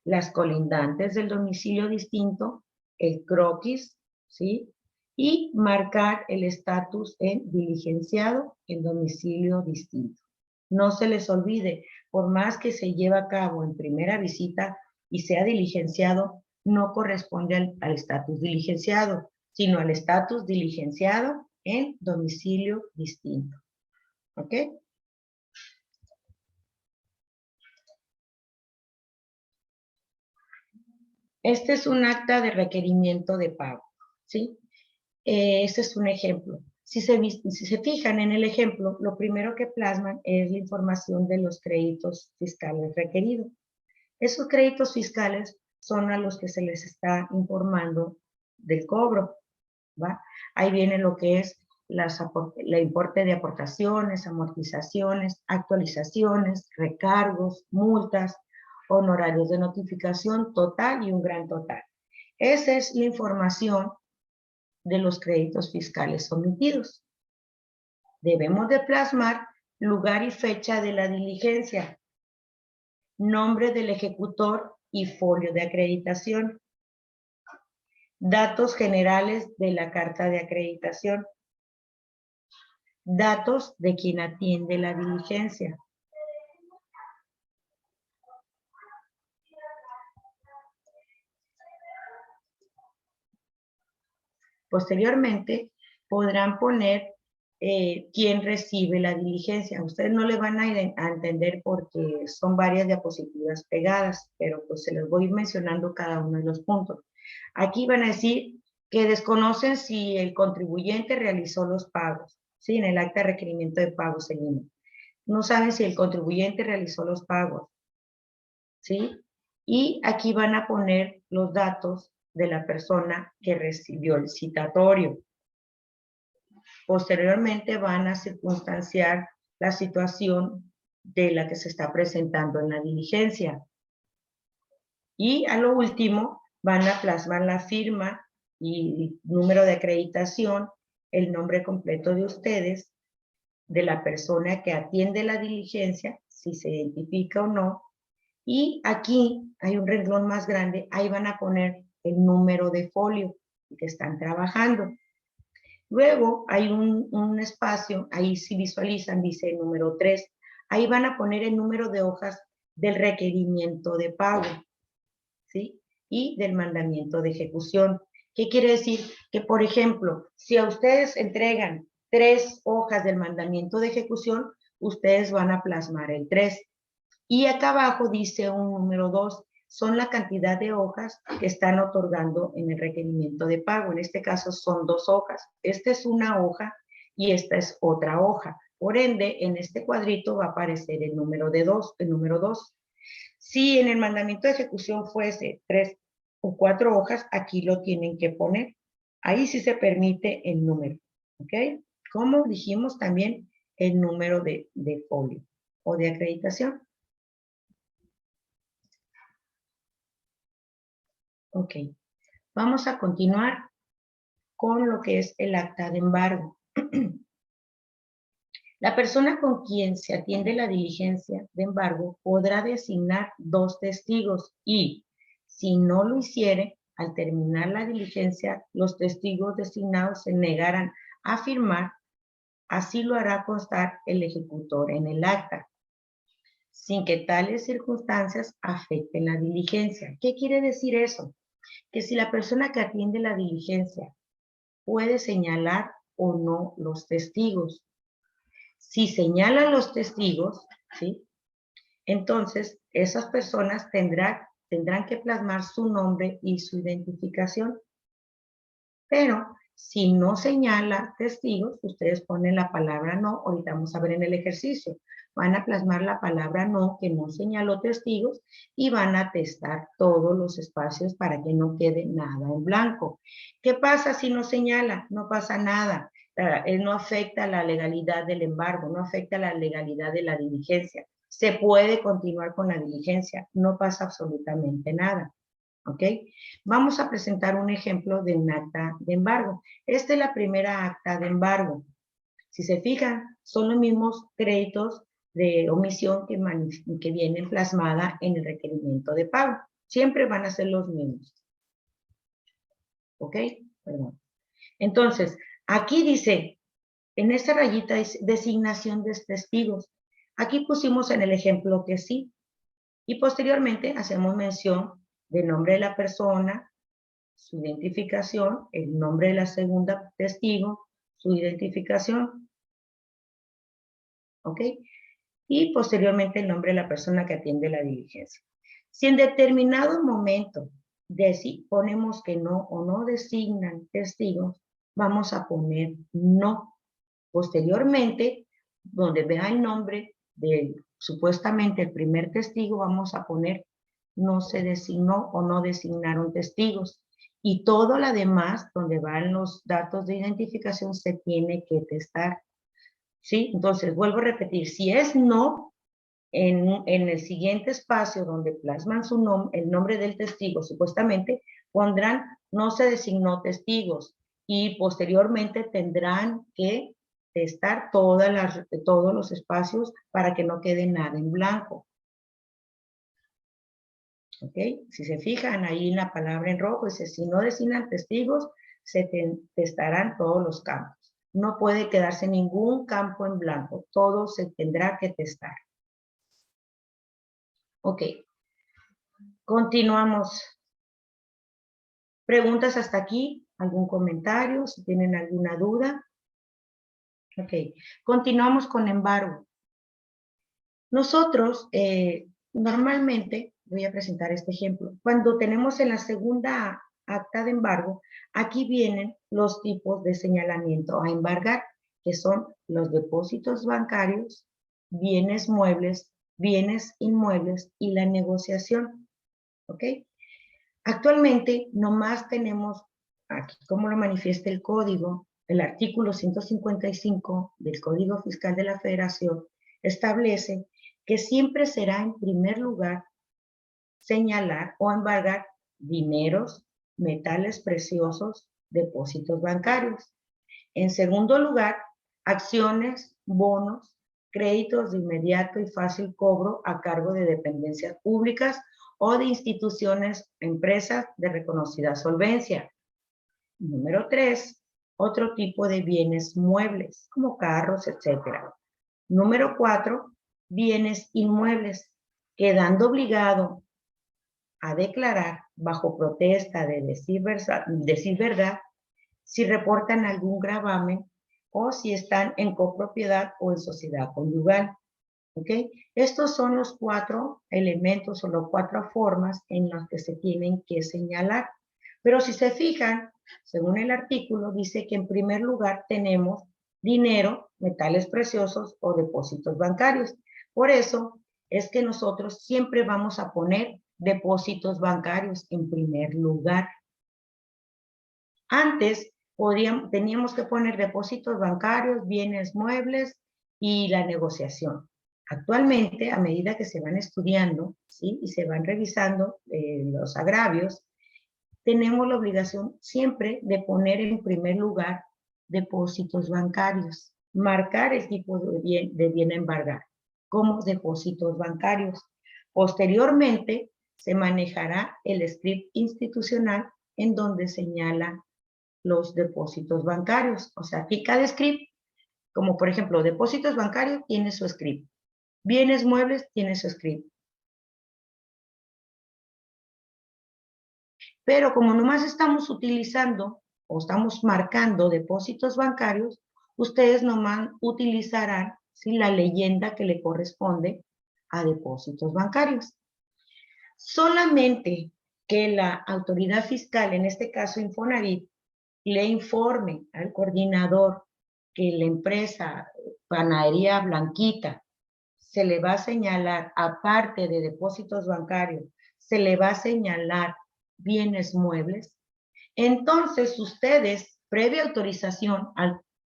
Las colindantes del domicilio distinto, el croquis, ¿sí? y marcar el estatus en diligenciado en domicilio distinto. No se les olvide, por más que se lleve a cabo en primera visita y sea diligenciado, no corresponde al estatus diligenciado, sino al estatus diligenciado en domicilio distinto. ¿Ok? Este es un acta de requerimiento de pago, ¿sí? Este es un ejemplo. Si se fijan en el ejemplo, lo primero que plasman es la información de los créditos fiscales requeridos. Esos créditos fiscales son a los que se les está informando del cobro, ¿va? Ahí viene lo que es la importe de aportaciones, amortizaciones, actualizaciones, recargos, multas, honorarios de notificación total y un gran total. Esa es la información de los créditos fiscales omitidos. Debemos de plasmar lugar y fecha de la diligencia, nombre del ejecutor y folio de acreditación, datos generales de la carta de acreditación, datos de quien atiende la diligencia. Posteriormente, podrán poner quién recibe la diligencia. Ustedes no le van a entender porque son varias diapositivas pegadas, pero pues se les voy a ir mencionando cada uno de los puntos. Aquí van a decir que desconocen si el contribuyente realizó los pagos, ¿sí? En el acta de requerimiento de pagos seguimos. No saben si el contribuyente realizó los pagos, ¿sí? Y aquí van a poner los datos de la persona que recibió el citatorio. Posteriormente van a circunstanciar la situación de la que se está presentando en la diligencia. Y a lo último van a plasmar la firma y número de acreditación, el nombre completo de ustedes, de la persona que atiende la diligencia, si se identifica o no. Y aquí hay un renglón más grande, ahí van a poner el número de folio que están trabajando. Luego hay un espacio, ahí si visualizan, dice el número 3, ahí van a poner el número de hojas del requerimiento de pago, ¿sí? Y del mandamiento de ejecución. ¿Qué quiere decir? Que, por ejemplo, si a ustedes entregan 3 hojas del mandamiento de ejecución, ustedes van a plasmar el 3. Y acá abajo dice un número 2, son la cantidad de hojas que están otorgando en el requerimiento de pago. En este caso son 2 hojas. Esta es una hoja y esta es otra hoja. Por ende, en este cuadrito va a aparecer el número 2. Si en el mandamiento de ejecución fuese 3 o 4 hojas, aquí lo tienen que poner. Ahí sí se permite el número. ¿Ok? Como dijimos también el número de folio o de acreditación. Ok, vamos a continuar con lo que es el acta de embargo. La persona con quien se atiende la diligencia de embargo podrá designar 2 testigos y, si no lo hiciere, al terminar la diligencia, los testigos designados se negarán a firmar, así lo hará constar el ejecutor en el acta, sin que tales circunstancias afecten la diligencia. ¿Qué quiere decir eso? Que si la persona que atiende la diligencia puede señalar o no los testigos. Si señalan los testigos, ¿sí? Entonces esas personas tendrán que plasmar su nombre y su identificación. Pero si no señala testigos, ustedes ponen la palabra no, ahorita vamos a ver en el ejercicio. Van a plasmar la palabra no, que no señaló testigos, y van a atestar todos los espacios para que no quede nada en blanco. ¿Qué pasa si no señala? No pasa nada. No afecta la legalidad del embargo, no afecta la legalidad de la diligencia. Se puede continuar con la diligencia, no pasa absolutamente nada. ¿Ok? Vamos a presentar un ejemplo de un acta de embargo. Esta es la primera acta de embargo. Si se fijan, son los mismos créditos de omisión que vienen plasmada en el requerimiento de pago. Siempre van a ser los mismos. ¿Ok? Perdón. Entonces, aquí dice, en esta rayita es designación de testigos. Aquí pusimos en el ejemplo que sí. Y posteriormente hacemos mención del nombre de la persona, su identificación, el nombre de la segunda testigo, su identificación, ¿ok? Y posteriormente el nombre de la persona que atiende la diligencia. Si en determinado momento ponemos que no o no designan testigos, vamos a poner no. Posteriormente, donde vea el nombre de supuestamente el primer testigo, vamos a poner no se designó o no designaron testigos. Y todo lo demás, donde van los datos de identificación, se tiene que testar. ¿Sí? Entonces, vuelvo a repetir, si es no, en el siguiente espacio donde plasman el nombre del testigo, supuestamente, pondrán no se designó testigos y posteriormente tendrán que testar todos los espacios para que no quede nada en blanco. ¿Ok? Si se fijan ahí en la palabra en rojo, dice, si no designan testigos, se testarán todos los campos. No puede quedarse ningún campo en blanco, todo se tendrá que testar. Ok, continuamos. ¿Preguntas hasta aquí? ¿Algún comentario? Si tienen alguna duda. Ok, continuamos con embargo. Nosotros, normalmente, voy a presentar este ejemplo. Cuando tenemos en la segunda acta de embargo, aquí vienen los tipos de señalamiento a embargar, que son los depósitos bancarios, bienes muebles, bienes inmuebles y la negociación. ¿Ok? Actualmente, nomás tenemos, aquí como lo manifiesta el código, el artículo 155 del Código Fiscal de la Federación establece que siempre será en primer lugar señalar o embargar dineros, metales preciosos, depósitos bancarios. En segundo lugar, acciones, bonos, créditos de inmediato y fácil cobro a cargo de dependencias públicas o de instituciones, empresas de reconocida solvencia. Número 3, otro tipo de bienes muebles, como carros, etc. Número 4, bienes inmuebles, quedando obligado a declarar bajo protesta de decir verdad si reportan algún gravamen o si están en copropiedad o en sociedad conyugal. ¿Ok? Estos son los 4 elementos o las 4 formas en las que se tienen que señalar. Pero si se fijan, según el artículo, dice que en primer lugar tenemos dinero, metales preciosos o depósitos bancarios. Por eso es que nosotros siempre vamos a poner depósitos bancarios en primer lugar. Antes teníamos que poner depósitos bancarios, bienes muebles y la negociación. Actualmente, a medida que se van estudiando, ¿sí? Y se van revisando los agravios, tenemos la obligación siempre de poner en primer lugar depósitos bancarios, marcar el tipo de bien a embargar como depósitos bancarios. Posteriormente, se manejará el script institucional en donde señala los depósitos bancarios. O sea, aquí cada script, como por ejemplo, depósitos bancarios, tiene su script. Bienes muebles, tiene su script. Pero como nomás estamos utilizando o estamos marcando depósitos bancarios, ustedes nomás utilizarán ¿sí? La leyenda que le corresponde a depósitos bancarios. Solamente que la autoridad fiscal, en este caso Infonavit, le informe al coordinador que la empresa Panadería Blanquita se le va a señalar, aparte de depósitos bancarios, se le va a señalar bienes muebles. Entonces, ustedes, previa autorización,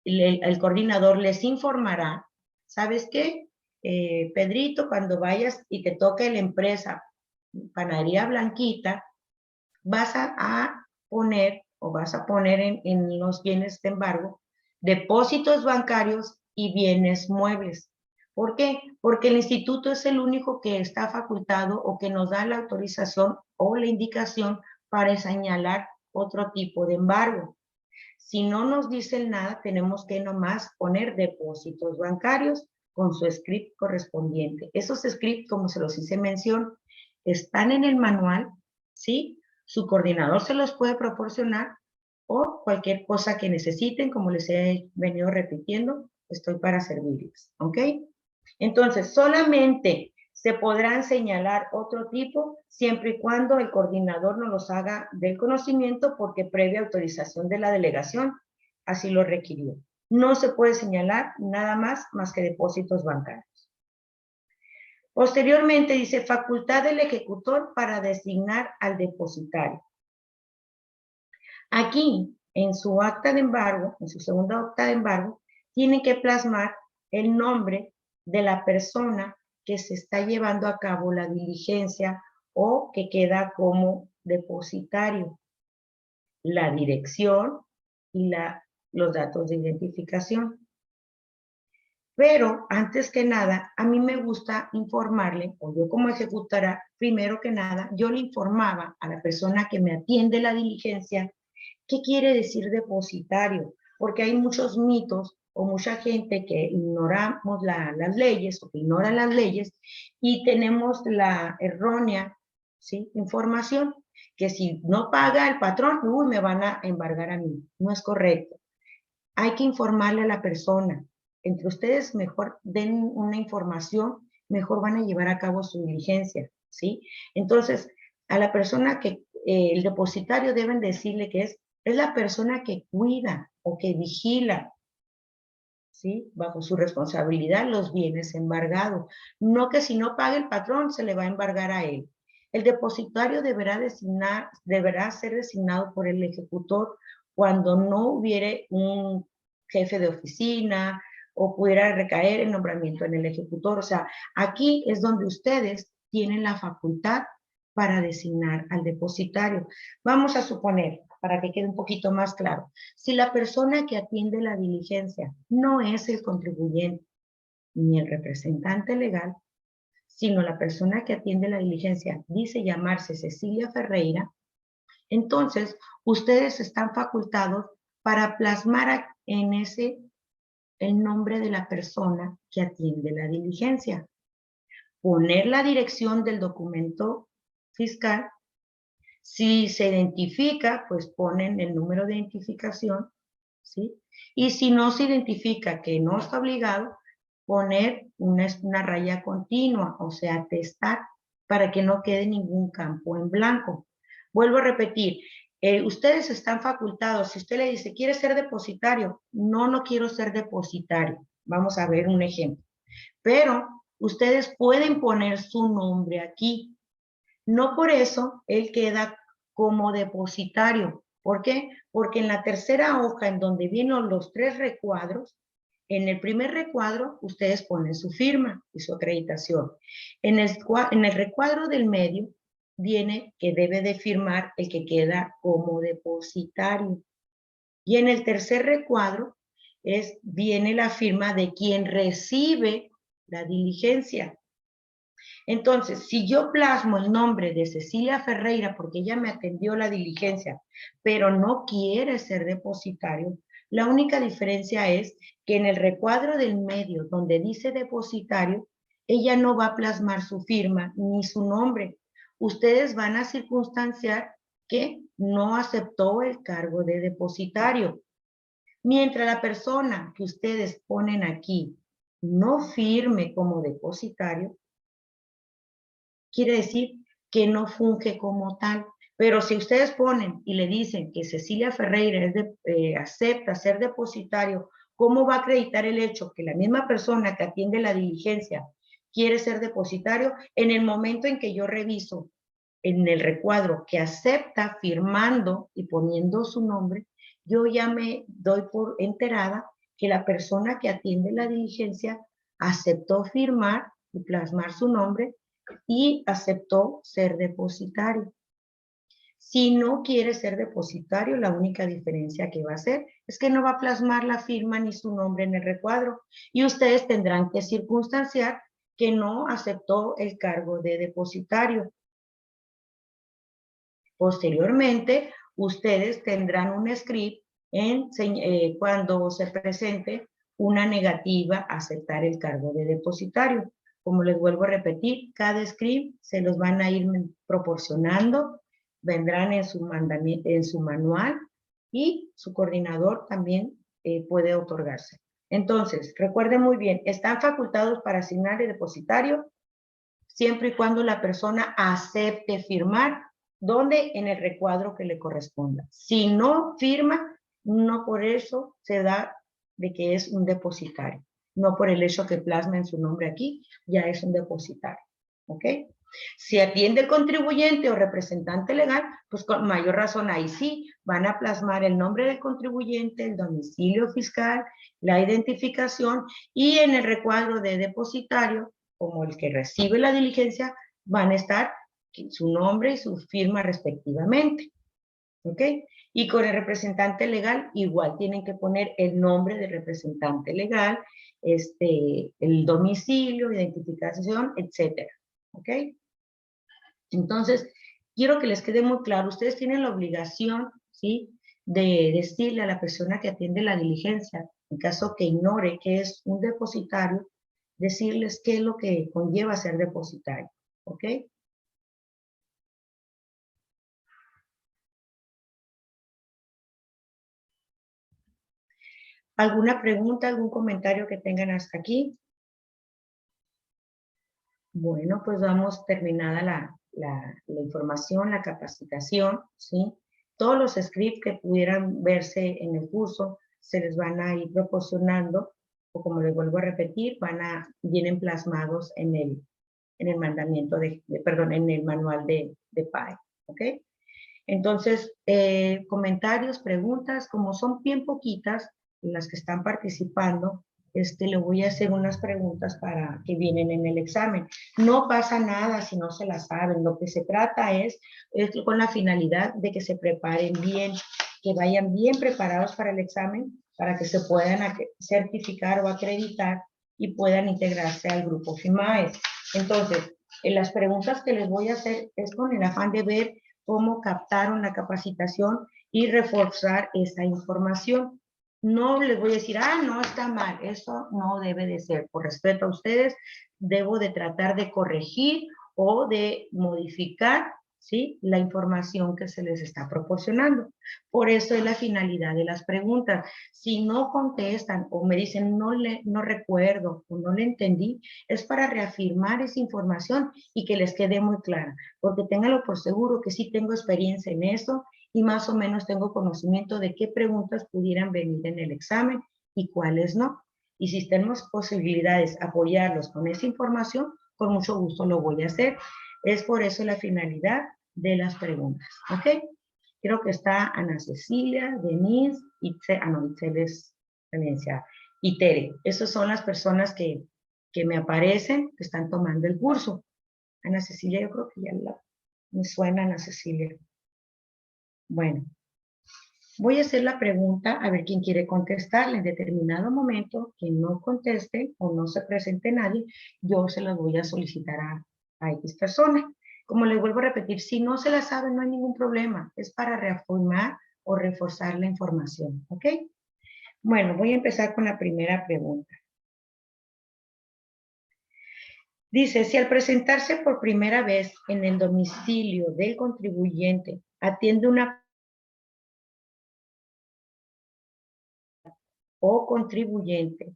el coordinador les informará, ¿sabes qué? Pedrito, cuando vayas y te toque la empresa Panadería Blanquita, vas a poner o vas a poner en los bienes de embargo depósitos bancarios y bienes muebles. ¿Por qué? Porque el instituto es el único que está facultado o que nos da la autorización o la indicación para señalar otro tipo de embargo. Si no nos dicen nada, tenemos que nomás poner depósitos bancarios con su script correspondiente. Esos scripts, como se los hice mención, están en el manual, ¿sí? Su coordinador se los puede proporcionar o cualquier cosa que necesiten, como les he venido repitiendo, estoy para servirles, ¿ok? Entonces, solamente se podrán señalar otro tipo siempre y cuando el coordinador no los haga del conocimiento porque previa autorización de la delegación así lo requirió. No se puede señalar nada más que depósitos bancarios. Posteriormente dice facultad del ejecutor para designar al depositario. Aquí, en su acta de embargo, en su segunda acta de embargo, tienen que plasmar el nombre de la persona que se está llevando a cabo la diligencia o que queda como depositario, la dirección y los datos de identificación. Pero antes que nada, a mí me gusta informarle, o yo como ejecutora, primero que nada, yo le informaba a la persona que me atiende la diligencia qué quiere decir depositario, porque hay muchos mitos o mucha gente que ignoramos las leyes o que ignora las leyes y tenemos la errónea, ¿sí?, información que si no paga el patrón, uy, me van a embargar a mí. No es correcto. Hay que informarle a la persona. Entre ustedes mejor den una información, mejor van a llevar a cabo su diligencia, ¿sí? Entonces, a la persona que el depositario deben decirle que es la persona que cuida o que vigila, ¿sí?, bajo su responsabilidad los bienes embargados. No que si no paga el patrón se le va a embargar a él. El depositario deberá ser designado por el ejecutor cuando no hubiere un jefe de oficina o pudiera recaer el nombramiento en el ejecutor. O sea, aquí es donde ustedes tienen la facultad para designar al depositario. Vamos a suponer, para que quede un poquito más claro, si la persona que atiende la diligencia no es el contribuyente ni el representante legal, sino la persona que atiende la diligencia dice llamarse Cecilia Ferreira, entonces ustedes están facultados para plasmar en ese el nombre de la persona que atiende la diligencia, poner la dirección del documento fiscal. Si se identifica, pues ponen el número de identificación, ¿sí? Y si no se identifica que no está obligado, poner una raya continua, o sea, atestar, para que no quede ningún campo en blanco. Vuelvo a repetir, ustedes están facultados, si usted le dice, ¿quiere ser depositario? No, no quiero ser depositario. Vamos a ver un ejemplo. Pero ustedes pueden poner su nombre aquí. No por eso él queda como depositario. ¿Por qué? Porque en la tercera hoja, en donde vienen los 3 recuadros, en el primer recuadro ustedes ponen su firma y su acreditación. En el recuadro del medio viene que debe de firmar el que queda como depositario. Y en el tercer recuadro viene la firma de quien recibe la diligencia. Entonces, si yo plasmo el nombre de Cecilia Ferreira porque ella me atendió la diligencia, pero no quiere ser depositario, la única diferencia es que en el recuadro del medio donde dice depositario, ella no va a plasmar su firma ni su nombre. Ustedes van a circunstanciar que no aceptó el cargo de depositario. Mientras la persona que ustedes ponen aquí no firme como depositario, quiere decir que no funge como tal. Pero si ustedes ponen y le dicen que Cecilia Ferreira acepta ser depositario, ¿cómo va a acreditar el hecho que la misma persona que atiende la diligencia quiere ser depositario? En el momento en que yo reviso en el recuadro que acepta firmando y poniendo su nombre, yo ya me doy por enterada que la persona que atiende la diligencia aceptó firmar y plasmar su nombre y aceptó ser depositario. Si no quiere ser depositario, la única diferencia que va a hacer es que no va a plasmar la firma ni su nombre en el recuadro y ustedes tendrán que circunstanciar que no aceptó el cargo de depositario. Posteriormente, ustedes tendrán un script cuando se presente una negativa a aceptar el cargo de depositario. Como les vuelvo a repetir, cada script se los van a ir proporcionando, vendrán en su manual y su coordinador también puede otorgarse. Entonces, recuerden muy bien, están facultados para asignar el depositario siempre y cuando la persona acepte firmar, donde en el recuadro que le corresponda. Si no firma, no por eso se da de que es un depositario. No por el hecho que plasma en su nombre aquí, ya es un depositario. ¿Ok? Si atiende el contribuyente o representante legal, pues con mayor razón ahí sí van a plasmar el nombre del contribuyente, el domicilio fiscal, la identificación y en el recuadro de depositario, como el que recibe la diligencia, van a estar su nombre y su firma respectivamente. ¿Ok? Y con el representante legal igual tienen que poner el nombre del representante legal, el domicilio, identificación, etcétera. ¿Ok? Entonces, quiero que les quede muy claro, ustedes tienen la obligación, ¿sí?, de decirle a la persona que atiende la diligencia, en caso que ignore que es un depositario, decirles qué es lo que conlleva ser depositario, ¿ok? ¿Alguna pregunta, algún comentario que tengan hasta aquí? Bueno, pues vamos terminada la información, la capacitación, ¿sí? Todos los scripts que pudieran verse en el curso se les van a ir proporcionando, o como les vuelvo a repetir, vienen plasmados en el mandamiento perdón, en el manual de PAE, ¿ok? Entonces, comentarios, preguntas, como son bien poquitas las que están participando, le voy a hacer unas preguntas para que vienen en el examen. No pasa nada si no se las saben. Lo que se trata es con la finalidad de que se preparen bien, que vayan bien preparados para el examen, para que se puedan certificar o acreditar y puedan integrarse al grupo FIMAES. Entonces, las preguntas que les voy a hacer es con el afán de ver cómo captaron la capacitación y reforzar esa información. No les voy a decir, no, está mal, eso no debe de ser. Por respeto a ustedes, debo de tratar de corregir o de modificar, ¿sí?, la información que se les está proporcionando. Por eso es la finalidad de las preguntas. Si no contestan o me dicen, no recuerdo o no le entendí, es para reafirmar esa información y que les quede muy clara, porque ténganlo por seguro que sí tengo experiencia en eso y más o menos tengo conocimiento de qué preguntas pudieran venir en el examen y cuáles no. Y si tenemos posibilidades de apoyarlos con esa información, con mucho gusto lo voy a hacer. Es por eso la finalidad de las preguntas, ¿ok? Creo que está Ana Cecilia, Denise, Itzel es y Tere. Esas son las personas que me aparecen, que están tomando el curso. Ana Cecilia, yo creo que ya me suena Ana Cecilia. Bueno, voy a hacer la pregunta a ver quién quiere contestarle. En determinado momento, quien no conteste o no se presente nadie, yo se las voy a solicitar a X persona. Como les vuelvo a repetir, si no se la saben, no hay ningún problema. Es para reafirmar o reforzar la información, ¿ok? Bueno, voy a empezar con la primera pregunta. Dice, si al presentarse por primera vez en el domicilio del contribuyente atiende una o contribuyente,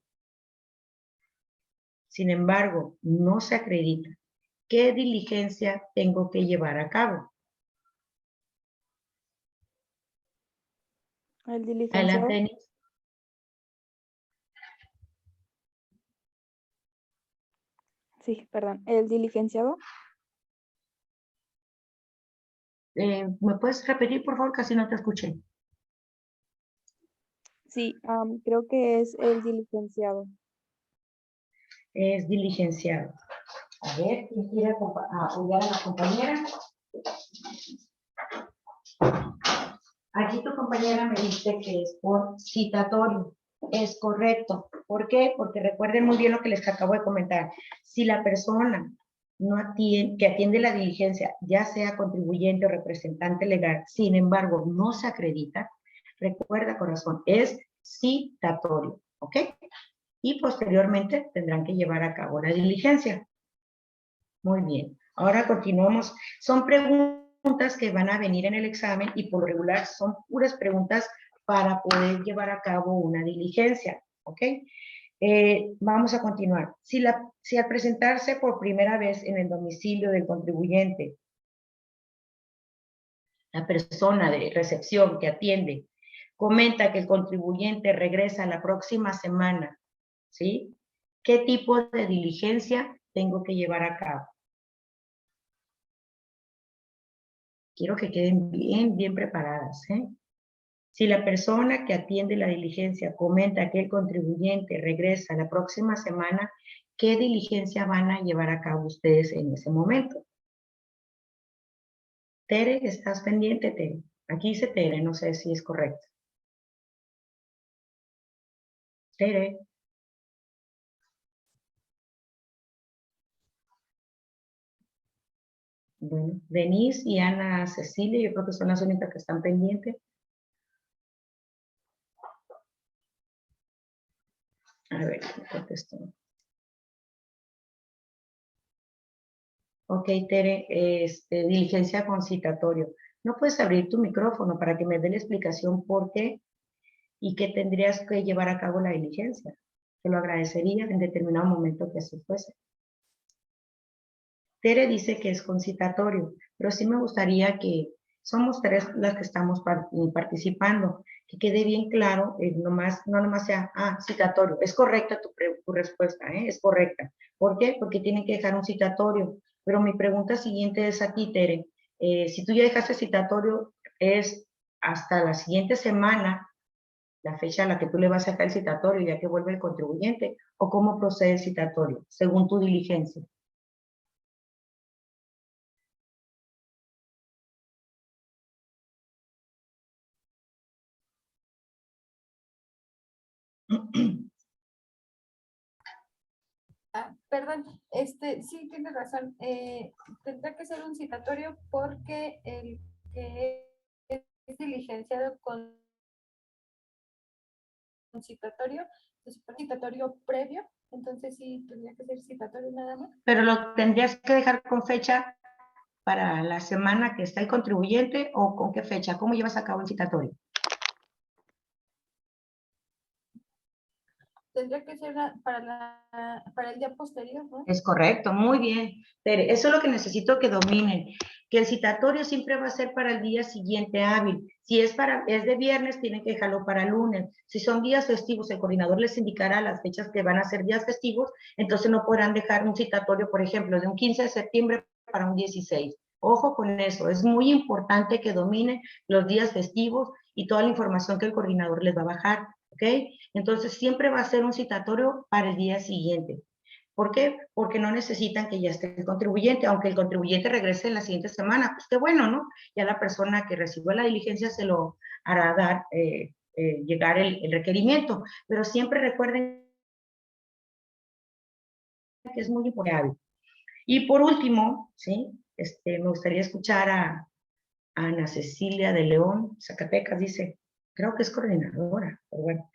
sin embargo, no se acredita, ¿qué diligencia tengo que llevar a cabo? El diligenciado. Adelante, Denise. Sí, perdón. El diligenciado. ¿Me puedes repetir, por favor? Casi no te escuché. Sí, creo que es el diligenciado. Es diligenciado. A ver, ¿quién quiere apoyar a la compañera? Aquí tu compañera me dice que es por citatorio. Es correcto. ¿Por qué? Porque recuerden muy bien lo que les acabo de comentar. Si la persona que atiende la diligencia, ya sea contribuyente o representante legal, sin embargo, no se acredita, Recuerda, corazón, es citatorio, ¿ok? Y posteriormente tendrán que llevar a cabo la diligencia. Muy bien. Ahora continuamos. Son preguntas que van a venir en el examen y por lo regular son puras preguntas para poder llevar a cabo una diligencia, ¿ok? Vamos a continuar. Si al presentarse por primera vez en el domicilio del contribuyente, la persona de recepción que atiende comenta que el contribuyente regresa la próxima semana, ¿sí? ¿Qué tipo de diligencia tengo que llevar a cabo? Quiero que queden bien preparadas, ¿eh? Si la persona que atiende la diligencia comenta que el contribuyente regresa la próxima semana, ¿qué diligencia van a llevar a cabo ustedes en ese momento? Tere, ¿estás pendiente, Tere? Aquí dice Tere, no sé si es correcto. Tere. Bueno, Denise y Ana Cecilia, yo creo que son las únicas que están pendientes. A ver, ¿qué contestó? Ok, Tere, diligencia concitatorio. ¿No puedes abrir tu micrófono para que me dé la explicación por qué y qué tendrías que llevar a cabo la diligencia? Te lo agradecería en determinado momento que así fuese. Tere dice que es concitatorio, pero sí me gustaría que somos tres las que estamos participando, que quede bien claro, no nomás sea, citatorio. Es correcta tu respuesta, es correcta. ¿Por qué? Porque tienen que dejar un citatorio. Pero mi pregunta siguiente es aquí, Tere. Si tú ya dejaste citatorio, es hasta la siguiente semana, la fecha a la que tú le vas a sacar el citatorio, ya que vuelve el contribuyente, o cómo procede el citatorio, según tu diligencia. Perdón, sí, tienes razón. Tendrá que ser un citatorio porque el que es diligenciado con un citatorio es un citatorio previo, entonces sí tendría que ser citatorio nada más. Pero lo tendrías que dejar con fecha para la semana que está el contribuyente o con qué fecha, ¿cómo llevas a cabo el citatorio? Tendría que ser para el día posterior, ¿no? Es correcto, muy bien. Tere, eso es lo que necesito que dominen, que el citatorio siempre va a ser para el día siguiente hábil. Si es de viernes, tienen que dejarlo para lunes. Si son días festivos, el coordinador les indicará las fechas que van a ser días festivos, entonces no podrán dejar un citatorio, por ejemplo, de un 15 de septiembre para un 16. Ojo con eso, es muy importante que dominen los días festivos y toda la información que el coordinador les va a bajar, ¿ok? Entonces siempre va a ser un citatorio para el día siguiente. ¿Por qué? Porque no necesitan que ya esté el contribuyente, aunque el contribuyente regrese en la siguiente semana, pues qué bueno, ¿no? Ya la persona que recibió la diligencia se lo hará dar, llegar el requerimiento, pero siempre recuerden que es muy importante. Y por último, ¿sí? Me gustaría escuchar a Ana Cecilia de León, Zacatecas, dice, creo que es coordinadora, pero bueno.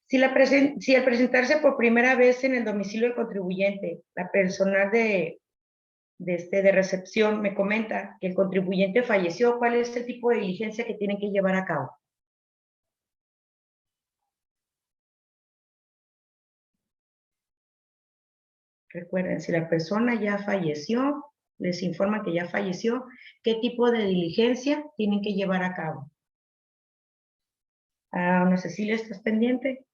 Si al presentarse por primera vez en el domicilio del contribuyente, la personal de recepción me comenta que el contribuyente falleció, ¿cuál es el tipo de diligencia que tienen que llevar a cabo? Recuerden, si la persona ya falleció, les informa que ya falleció, ¿qué tipo de diligencia tienen que llevar a cabo? Ana Cecilia, ¿estás pendiente?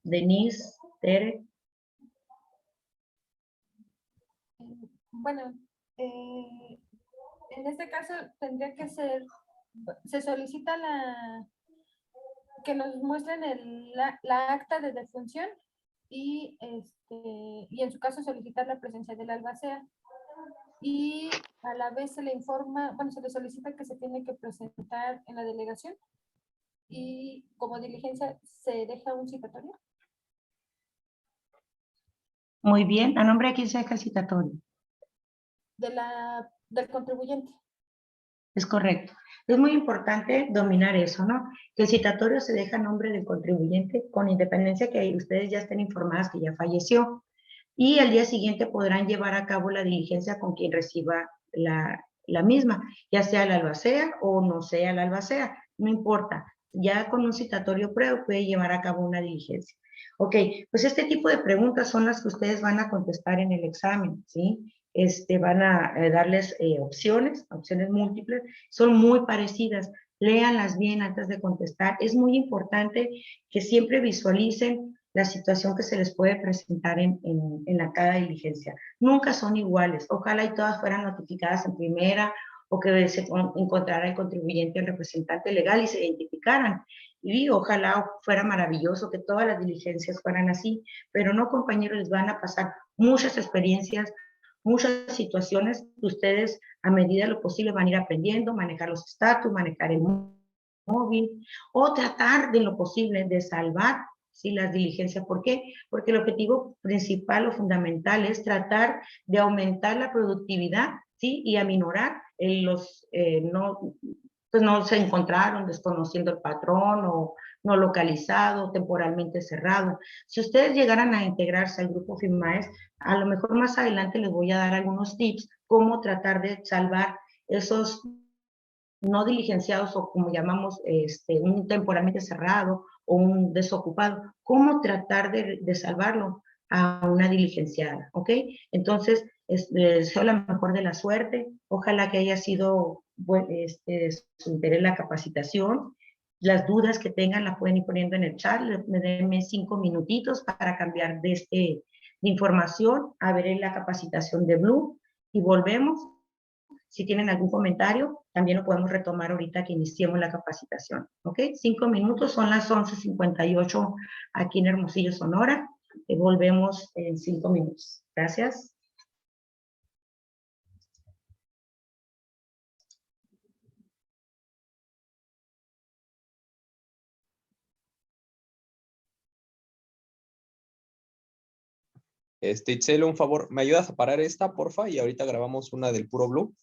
Denise, Tere. Bueno, en este caso tendría que ser, se solicita que nos muestren la acta de defunción y en su caso solicitar la presencia del albacea. Y a la vez se le informa, bueno, se le solicita que se tiene que presentar en la delegación y como diligencia se deja un citatorio. Muy bien, ¿a nombre de quién se deja el citatorio? del contribuyente. Es correcto. Es muy importante dominar eso, ¿no? Que el citatorio se deja a nombre del contribuyente con independencia que ustedes ya estén informadas que ya falleció. Y al día siguiente podrán llevar a cabo la diligencia con quien reciba la misma, ya sea la albacea o no sea la albacea, no importa. Ya con un citatorio previo puede llevar a cabo una diligencia. Ok, pues este tipo de preguntas son las que ustedes van a contestar en el examen, ¿sí? Van a darles opciones múltiples, son muy parecidas. Léanlas bien antes de contestar. Es muy importante que siempre visualicen la situación que se les puede presentar en la cada diligencia. Nunca son iguales. Ojalá y todas fueran notificadas en primera o que se encontrara el contribuyente, el representante legal y se identificaran. Y ojalá fuera maravilloso que todas las diligencias fueran así, pero no, compañeros, les van a pasar muchas experiencias, muchas situaciones que ustedes a medida de lo posible van a ir aprendiendo, manejar los estatus, manejar el móvil o tratar de lo posible de salvar, ¿sí?, las diligencias. ¿Por qué? Porque el objetivo principal o fundamental es tratar de aumentar la productividad, ¿sí?, y aminorar pues no se encontraron desconociendo el patrón o no localizado, temporalmente cerrado. Si ustedes llegaran a integrarse al grupo FIMAES, a lo mejor más adelante les voy a dar algunos tips cómo tratar de salvar esos no diligenciados o como llamamos un temporalmente cerrado o un desocupado, cómo tratar de salvarlo a una diligenciada, ¿ok? Entonces, les deseo la mejor de la suerte, ojalá que haya sido su interés la capacitación, las dudas que tengan las pueden ir poniendo en el chat, denme 5 minutitos para cambiar de información a ver la capacitación de Blue y volvemos. Si tienen algún comentario, también lo podemos retomar ahorita que iniciemos la capacitación. ¿Ok? 5 minutos, son las 11:58 aquí en Hermosillo, Sonora. Volvemos en 5 minutos. Gracias. Itzel, un favor, ¿me ayudas a parar esta, porfa? Y ahorita grabamos una del puro Blue.